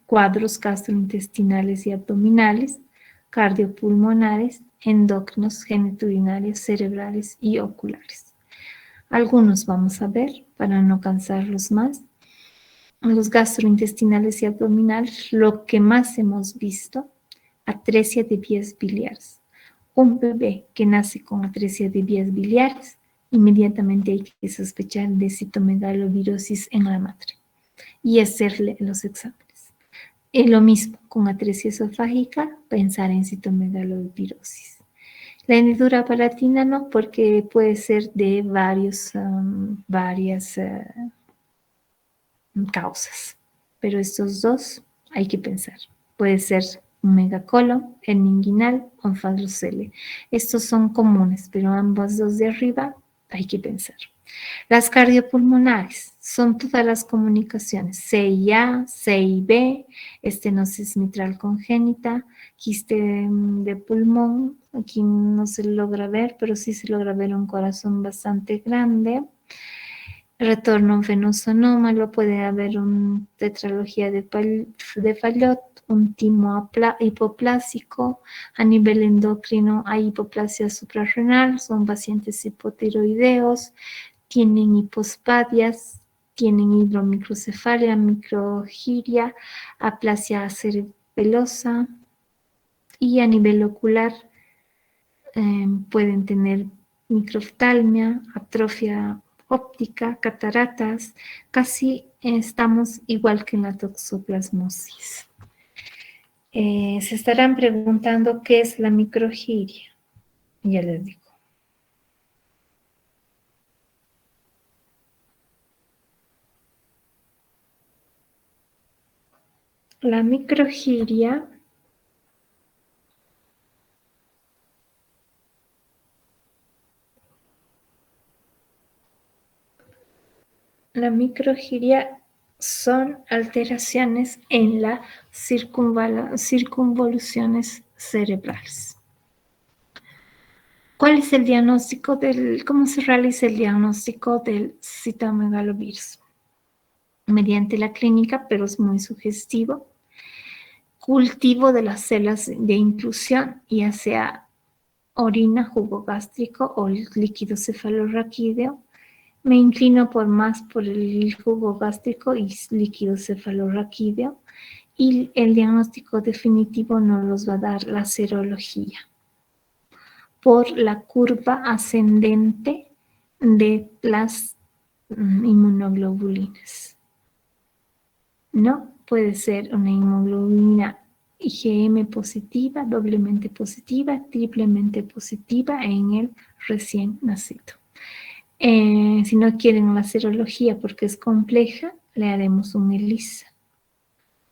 Speaker 1: cuadros gastrointestinales y abdominales, cardiopulmonares, endocrinos, genitourinarios, cerebrales y oculares. Algunos vamos a ver para no cansarlos más. Los gastrointestinales y abdominales, lo que más hemos visto, atresia de vías biliares. Un bebé que nace con atresia de vías biliares, inmediatamente hay que sospechar de citomegalovirosis en la madre y hacerle los exámenes. Y lo mismo con atresia esofágica, pensar en citomegalovirosis. La hendidura palatina no, porque puede ser de varias causas, pero estos dos hay que pensar. Puede ser un megacolon, el inguinal o enfalocele. Estos son comunes, pero ambos dos de arriba hay que pensar. Las cardiopulmonares son todas las comunicaciones, CIA, CIB, estenosis mitral congénita, quiste de pulmón, Aquí no se logra ver, pero sí se logra ver un corazón bastante grande. Retorno venoso anómalo, puede haber una tetralogía de Fallot, un timo hipoplásico. A nivel endocrino hay hipoplasia suprarrenal, son pacientes hipotiroideos, tienen hipospadias, tienen hidromicrocefalia, microgiria, aplasia cerebelosa, y a nivel ocular pueden tener microftalmia, atrofia óptica, cataratas. Casi estamos igual que en la toxoplasmosis. Se estarán preguntando qué es la microgiria. Ya les digo. La microgiria son alteraciones en las circunvoluciones cerebrales. ¿Cuál es el diagnóstico cómo se realiza el diagnóstico del citomegalovirus? Mediante la clínica, pero es muy sugestivo, cultivo de las células de inclusión, ya sea orina, jugo gástrico o líquido cefalorraquídeo. Me inclino más por el jugo gástrico y líquido cefalorraquídeo, y el diagnóstico definitivo nos los va a dar la serología por la curva ascendente de las inmunoglobulinas. No puede ser una inmunoglobulina IgM positiva, doblemente positiva, triplemente positiva en el recién nacido. Si no quieren la serología porque es compleja, le haremos un ELISA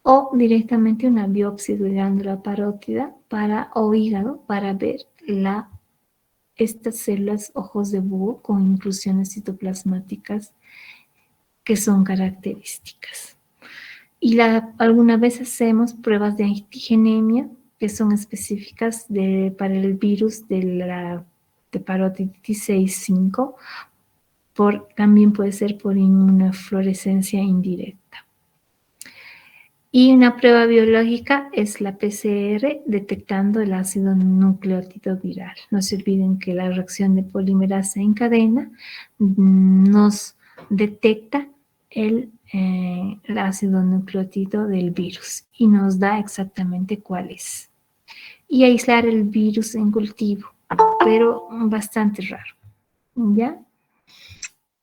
Speaker 1: o directamente una biopsia de glándula parótida o hígado para ver estas células ojos de búho con inclusiones citoplasmáticas que son características. Y alguna vez hacemos pruebas de antigenemia que son específicas para el virus de parotiditis 6.5. También puede ser por inmunofluorescencia indirecta. Y una prueba biológica es la PCR, detectando el ácido nucleótido viral. No se olviden que la reacción de polimerasa en cadena nos detecta el ácido nucleótido del virus y nos da exactamente cuál es. Y aislar el virus en cultivo, pero bastante raro, ¿ya?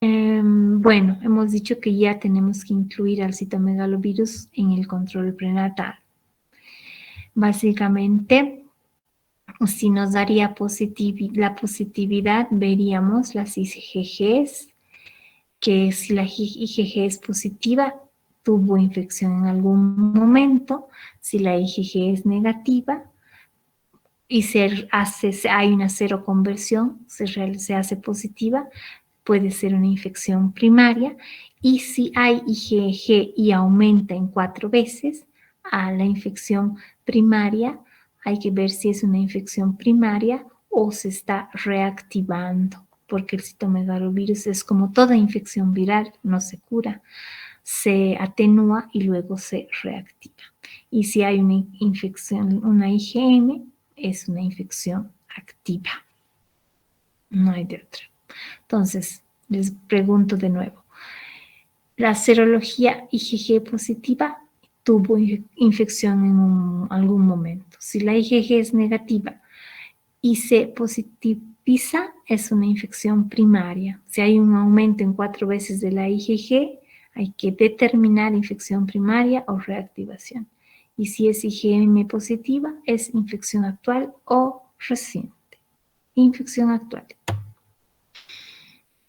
Speaker 1: Bueno, hemos dicho que ya tenemos que incluir al citomegalovirus en el control prenatal. Básicamente, si nos daría la positividad, veríamos las IgGs, que si la IgG es positiva, tuvo infección en algún momento. Si la IgG es negativa y hay una seroconversión, se hace positiva, puede ser una infección primaria. Y si hay IgG y aumenta en 4 veces a la infección primaria, hay que ver si es una infección primaria o se está reactivando, porque el citomegalovirus es como toda infección viral, no se cura, se atenúa y luego se reactiva. Y si hay una infección, una IgM, es una infección activa. No hay de otra. Entonces, les pregunto de nuevo. La serología IgG positiva tuvo infección en algún momento. Si la IgG es negativa y se positiviza, es una infección primaria. Si hay un aumento en 4 veces de la IgG, hay que determinar infección primaria o reactivación. Y si es IgM positiva, es infección actual o reciente. Infección actual.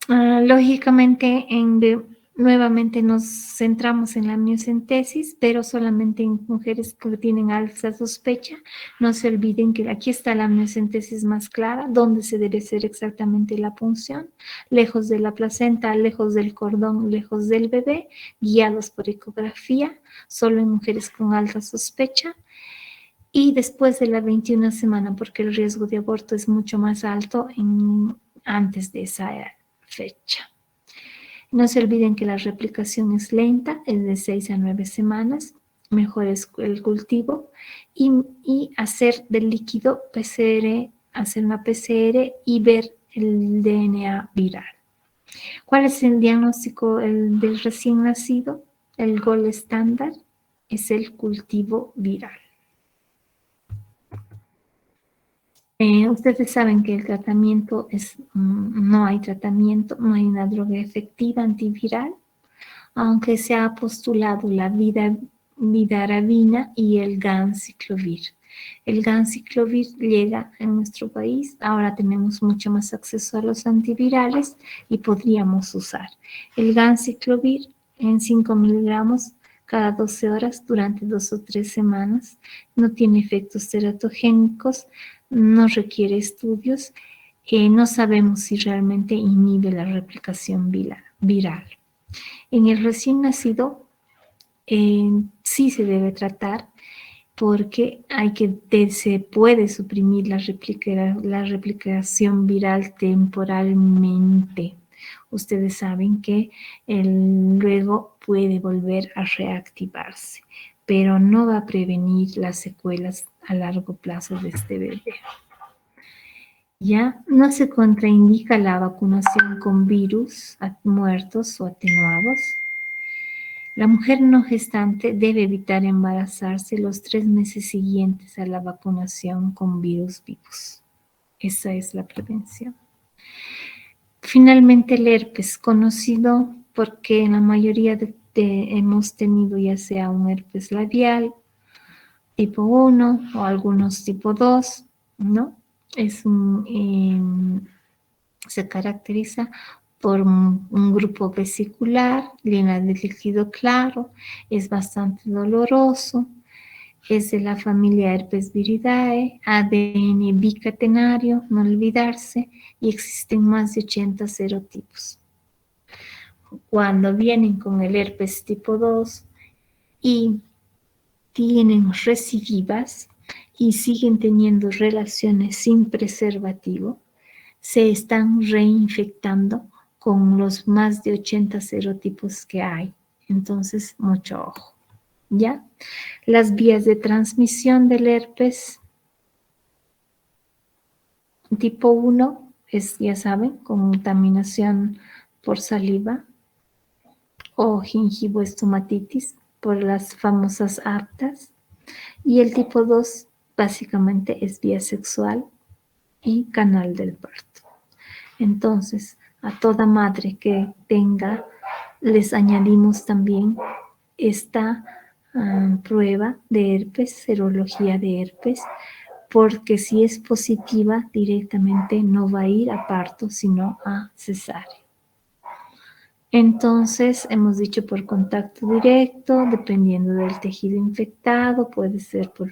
Speaker 1: Lógicamente, nuevamente nos centramos en la amniocentesis, pero solamente en mujeres que tienen alta sospecha. No se olviden que aquí está la amniocentesis más clara, donde se debe hacer exactamente la punción, lejos de la placenta, lejos del cordón, lejos del bebé, guiados por ecografía, solo en mujeres con alta sospecha. y después de la 21 semana, porque el riesgo de aborto es mucho más alto antes de esa fecha. No se olviden que la replicación es lenta, es de 6 a 9 semanas, mejor es el cultivo, y hacer del líquido PCR, hacer una PCR y ver el DNA viral. ¿Cuál es el diagnóstico del recién nacido? El gold estándar es el cultivo viral. Ustedes saben que el tratamiento no hay tratamiento, no hay una droga efectiva antiviral, aunque se ha postulado la vidarabina y el ganciclovir. El ganciclovir llega en nuestro país, ahora tenemos mucho más acceso a los antivirales y podríamos usar. El ganciclovir en 5 miligramos cada 12 horas durante 2 o 3 semanas, no tiene efectos teratogénicos, no requiere estudios, no sabemos si realmente inhibe la replicación viral. En el recién nacido sí se debe tratar porque se puede suprimir la replicación viral temporalmente. Ustedes saben que luego puede volver a reactivarse, pero no va a prevenir las secuelas a largo plazo de este bebé. Ya no se contraindica la vacunación con virus muertos o atenuados. La mujer no gestante debe evitar embarazarse los 3 meses siguientes a la vacunación con virus vivos. Esa es la prevención. Finalmente, el herpes, conocido porque en la mayoría hemos tenido ya sea un herpes labial, tipo 1 o algunos tipo 2, ¿no? Se caracteriza por un grupo vesicular, llena de líquido claro, es bastante doloroso, es de la familia Herpes viridae, ADN bicatenario, no olvidarse, y existen más de 80 serotipos. Cuando vienen con el herpes tipo 2 y tienen recidivas y siguen teniendo relaciones sin preservativo, se están reinfectando con los más de 80 serotipos que hay. Entonces, mucho ojo, ¿ya? Las vías de transmisión del herpes tipo 1 es, ya saben, contaminación por saliva o gingivoestomatitis por las famosas aftas. Y el tipo 2 básicamente es vía sexual y canal del parto. Entonces, a toda madre que tenga, les añadimos también esta prueba de herpes, serología de herpes, porque si es positiva, directamente no va a ir a parto, sino a cesárea. Entonces, hemos dicho por contacto directo, dependiendo del tejido infectado, puede ser por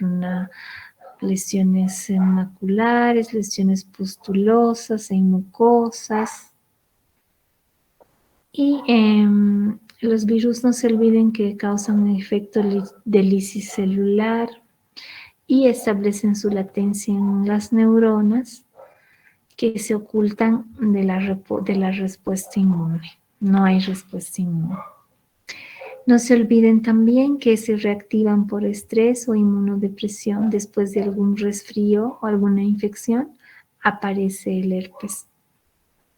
Speaker 1: lesiones maculares, lesiones pustulosas en mucosas. Y los virus, no se olviden que causan un efecto de lisis celular y establecen su latencia en las neuronas que se ocultan de la respuesta inmune. No hay respuesta inmune. No se olviden también que se reactivan por estrés o inmunodepresión después de algún resfrío o alguna infección, aparece el herpes.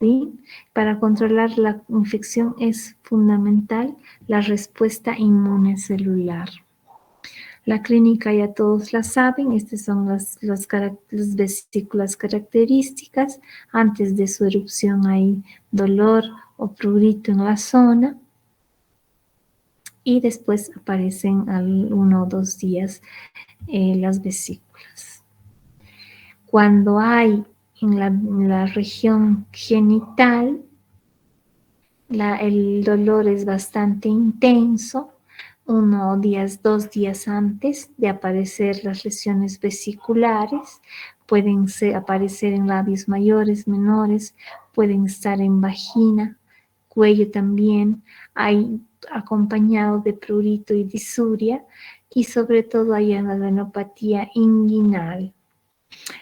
Speaker 1: ¿Sí? Para controlar la infección es fundamental la respuesta inmune celular. La clínica ya todos la saben, estas son las vesículas características. Antes de su erupción hay dolor o prurito en la zona y después aparecen al 1 o 2 días las vesículas. Cuando hay en la región genital, el dolor es bastante intenso, 2 días antes de aparecer las lesiones vesiculares, pueden aparecer en labios mayores, menores, pueden estar en vagina, cuello también, hay acompañado de prurito y disuria, y sobre todo hay adenopatía inguinal.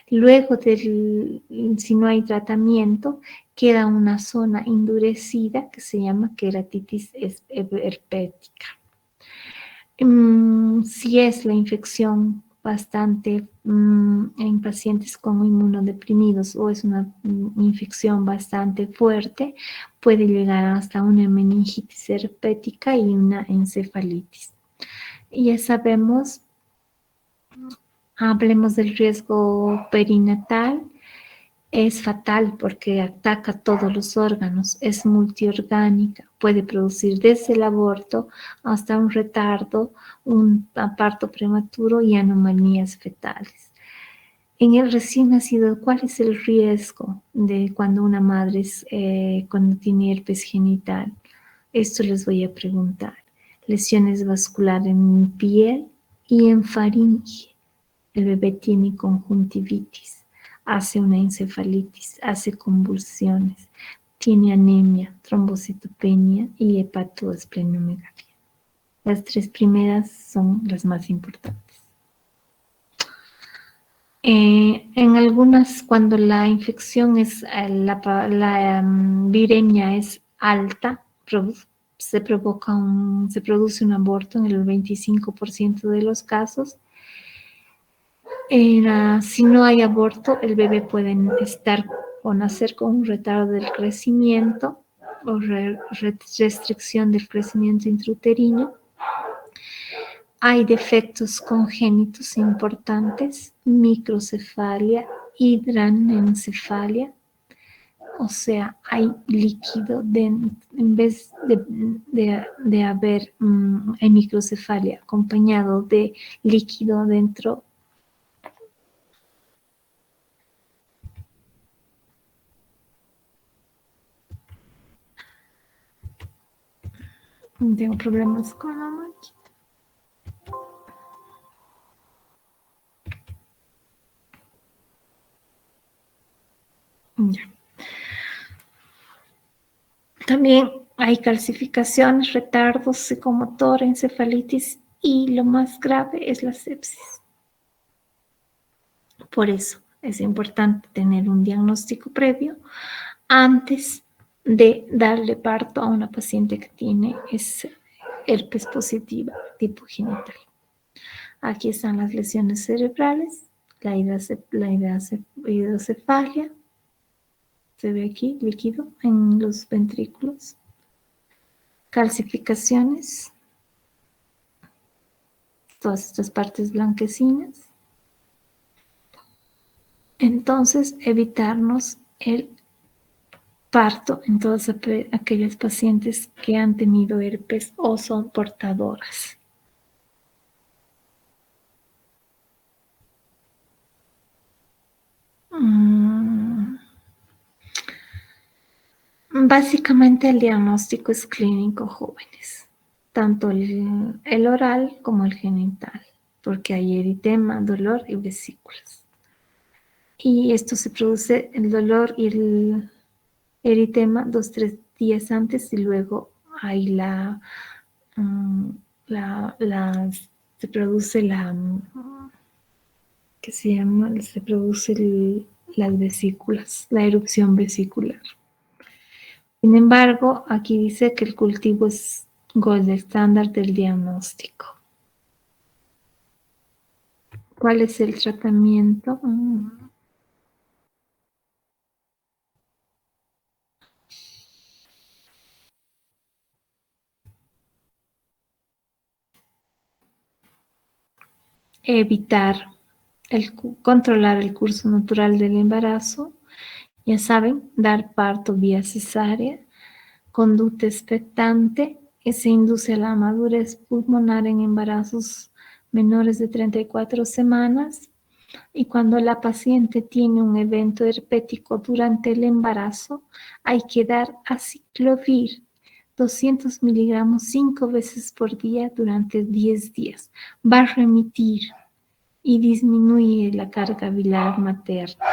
Speaker 1: Luego, si no hay tratamiento, queda una zona endurecida que se llama queratitis herpética. Si es la infección bastante en pacientes con inmunodeprimidos o es una infección bastante fuerte, puede llegar hasta una meningitis herpética y una encefalitis. Y ya sabemos, hablemos del riesgo perinatal. Es fatal porque ataca todos los órganos, es multiorgánica, puede producir desde el aborto hasta un retardo, un parto prematuro y anomalías fetales. En el recién nacido, ¿cuál es el riesgo de cuando una madre cuando tiene herpes genital? Esto les voy a preguntar. Lesiones vasculares en piel y en faringe. El bebé tiene conjuntivitis, hace una encefalitis, hace convulsiones, tiene anemia, trombocitopenia y hepatoesplenomegalia. Las 3 primeras son las más importantes. En algunas, cuando la infección es, la viremia es alta, se produce un aborto en el 25% de los casos. Si no hay aborto, el bebé puede estar o nacer con un retardo del crecimiento o restricción del crecimiento intrauterino. Hay defectos congénitos importantes, microcefalia, hidranencefalia, o sea, hay líquido en vez de haber microcefalia acompañado de líquido dentro. Tengo problemas con la máquina. Ya. También hay calcificaciones, retardos psicomotor, encefalitis y lo más grave es la sepsis. Por eso es importante tener un diagnóstico previo antes de darle parto a una paciente que tiene herpes positiva tipo genital. Aquí están las lesiones cerebrales, la hidrocefalia, se ve aquí líquido en los ventrículos, calcificaciones, todas estas partes blanquecinas. Entonces, evitarnos el parto en todas aquellas pacientes que han tenido herpes o son portadoras. Básicamente el diagnóstico es clínico, jóvenes, tanto el oral como el genital, porque hay eritema, dolor y vesículas. Y esto se produce, el dolor y el eritema 2-3 días antes y luego hay se produce ¿qué se llama? Se produce las vesículas, la erupción vesicular. Sin embargo, aquí dice que el cultivo es gold estándar del diagnóstico. ¿Cuál es el tratamiento? Controlar el curso natural del embarazo. Ya saben, dar parto vía cesárea, conducta expectante, que se induce a la madurez pulmonar en embarazos menores de 34 semanas. Y cuando la paciente tiene un evento herpético durante el embarazo, hay que dar aciclovir 200 miligramos 5 veces por día durante 10 días. Va a remitir y disminuye la carga viral materna.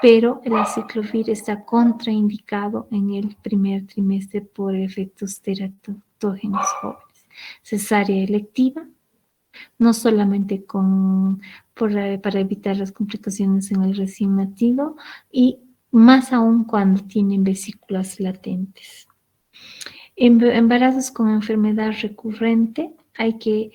Speaker 1: Pero el aciclovir está contraindicado en el primer trimestre por efectos teratógenos jóvenes. Cesárea electiva, no solamente para evitar las complicaciones en el recién nacido y más aún cuando tienen vesículas latentes. En embarazos con enfermedad recurrente hay que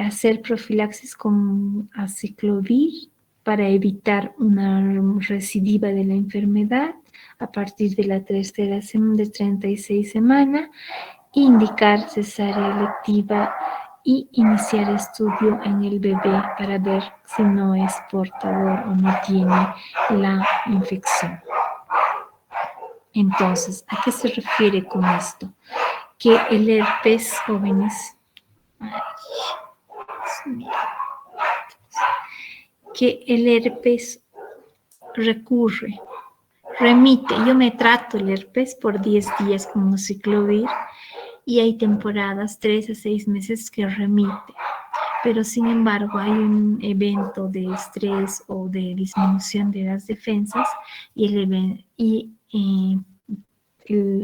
Speaker 1: hacer profilaxis con aciclovir para evitar una recidiva de la enfermedad a partir de la tercera semana de 36 semanas, indicar cesárea electiva y iniciar estudio en el bebé para ver si no es portador o no tiene la infección. Entonces, ¿a qué se refiere con esto? Que el herpes, jóvenes, que el herpes remite. Yo me trato el herpes por 10 días con aciclovir y hay temporadas, 3 a 6 meses que remite. Pero sin embargo hay un evento de estrés o de disminución de las defensas y el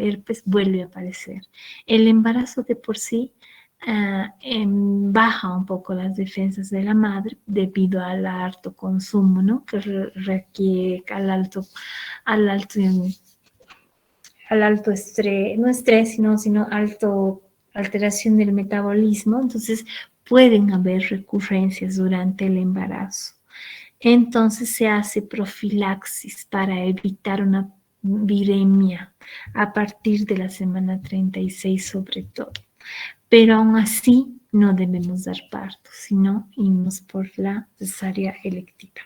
Speaker 1: herpes vuelve a aparecer. El embarazo de por sí baja un poco las defensas de la madre debido al alto consumo, ¿no? Que requiere al alto estrés, no estrés, sino alto alteración del metabolismo. Entonces pueden haber recurrencias durante el embarazo. Entonces se hace profilaxis para evitar una viremia a partir de la semana 36 sobre todo. Pero aún así no debemos dar parto, sino irnos por la cesárea electiva.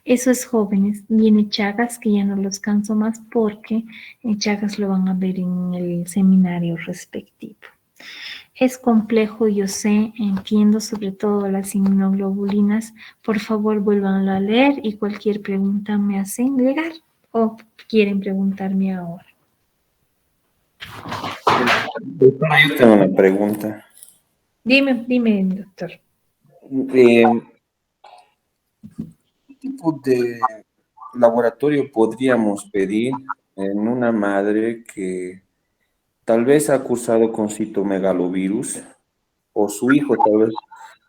Speaker 1: Eso es jóvenes. Viene Chagas, que ya no los canso más porque en Chagas lo van a ver en el seminario respectivo. Es complejo, yo sé, entiendo, sobre todo las inmunoglobulinas. Por favor, vuélvanlo a leer y cualquier pregunta me hacen llegar o quieren preguntarme ahora.
Speaker 4: Doctora, yo tengo una pregunta.
Speaker 1: Dime, doctor.
Speaker 4: ¿Qué tipo de laboratorio podríamos pedir en una madre que tal vez ha cursado con citomegalovirus o su hijo tal vez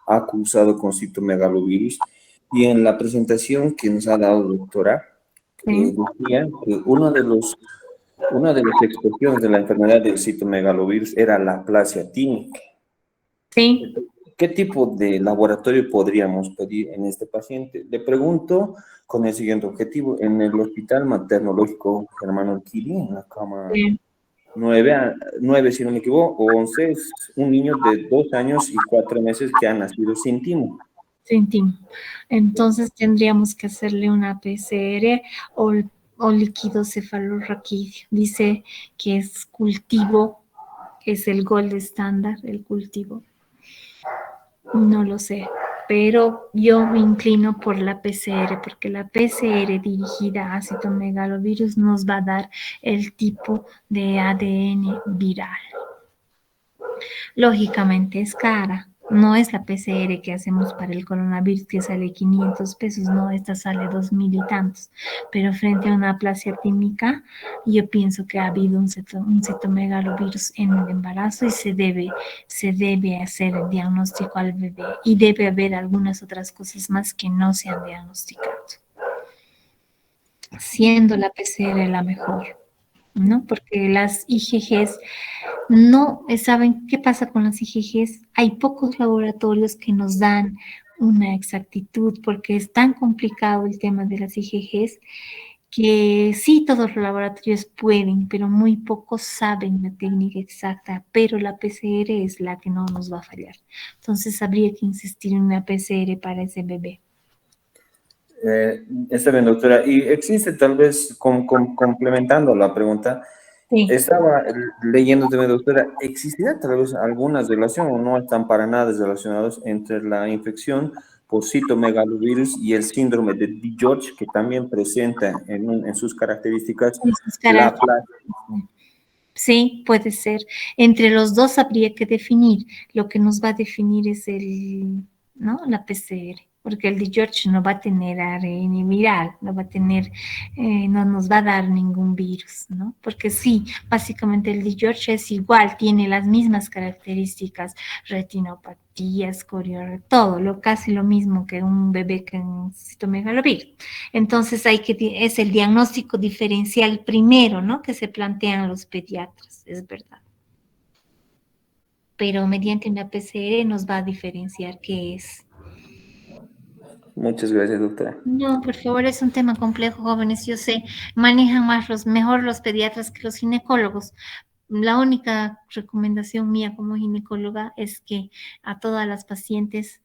Speaker 4: ha cursado con citomegalovirus? Y en la presentación que nos ha dado doctora, decía que una de las expresiones de la enfermedad del citomegalovirus era la aplasia tímica.
Speaker 1: Sí.
Speaker 4: ¿Qué tipo de laboratorio podríamos pedir en este paciente? Le pregunto con el siguiente objetivo. En el Hospital Maternológico Germán Orquídea, en la cama 9, si no me equivoco, o 11, es un niño de 2 años y 4 meses que ha nacido sin timo.
Speaker 1: Sin timo. Entonces tendríamos que hacerle una PCR o líquido cefalorraquídeo. Dice que es cultivo, es el gold estándar, el cultivo. No lo sé, pero yo me inclino por la PCR, porque la PCR dirigida a citomegalovirus nos va a dar el tipo de ADN viral. Lógicamente es cara, no es la PCR que hacemos para el coronavirus que sale 500 pesos, no, esta sale 2,000 y tantos, pero frente a una aplasia tímica, yo pienso que ha habido un citomegalovirus en el embarazo y se debe hacer el diagnóstico al bebé y debe haber algunas otras cosas más que no se han diagnosticado, siendo la PCR la mejor, ¿no? Porque las IgGs no saben qué pasa con las IgGs. Hay pocos laboratorios que nos dan una exactitud porque es tan complicado el tema de las IgGs que sí, todos los laboratorios pueden, pero muy pocos saben la técnica exacta, pero la PCR es la que no nos va a fallar. Entonces habría que insistir en una PCR para ese bebé.
Speaker 4: Está bien, doctora. Y existe tal vez, complementando la pregunta,
Speaker 1: Sí.
Speaker 4: estaba leyendo también, doctora, ¿existirá tal vez alguna relación o no están para nada relacionados entre la infección por citomegalovirus y el síndrome de George, que también presenta en sus características la aplasia?
Speaker 1: Sí, puede ser. Entre los dos habría que definir. Lo que nos va a definir es la PCR. porque el George no va a tener ARN viral, no va a tener, no nos va a dar ningún virus, ¿no? Porque sí, básicamente el George es igual, tiene las mismas características, retinopatía, escoriola, todo, casi lo mismo que un bebé con citomegalovirus. Entonces es el diagnóstico diferencial primero, ¿no? Que se plantean los pediatras, es verdad. Pero mediante una PCR nos va a diferenciar qué es.
Speaker 4: Muchas gracias, doctora.
Speaker 1: No, por favor, es un tema complejo, jóvenes. Yo sé, manejan mejor los pediatras que los ginecólogos. La única recomendación mía como ginecóloga es que a todas las pacientes,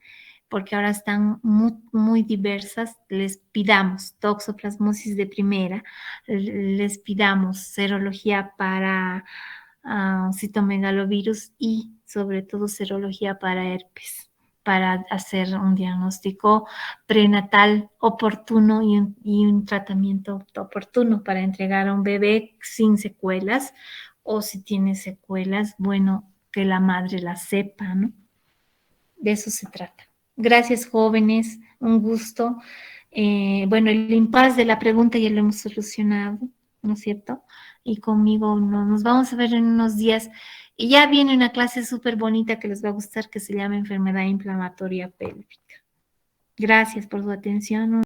Speaker 1: porque ahora están muy diversas, les pidamos toxoplasmosis de primera, les pidamos serología para citomegalovirus y sobre todo serología para herpes, para hacer un diagnóstico prenatal oportuno y un tratamiento oportuno para entregar a un bebé sin secuelas, o si tiene secuelas, bueno, que la madre la sepa, ¿no? De eso se trata. Gracias, jóvenes, un gusto. Bueno, el impasse de la pregunta ya lo hemos solucionado, ¿no es cierto? Y conmigo nos vamos a ver en unos días. Y ya viene una clase súper bonita que les va a gustar, que se llama enfermedad inflamatoria pélvica. Gracias por su atención.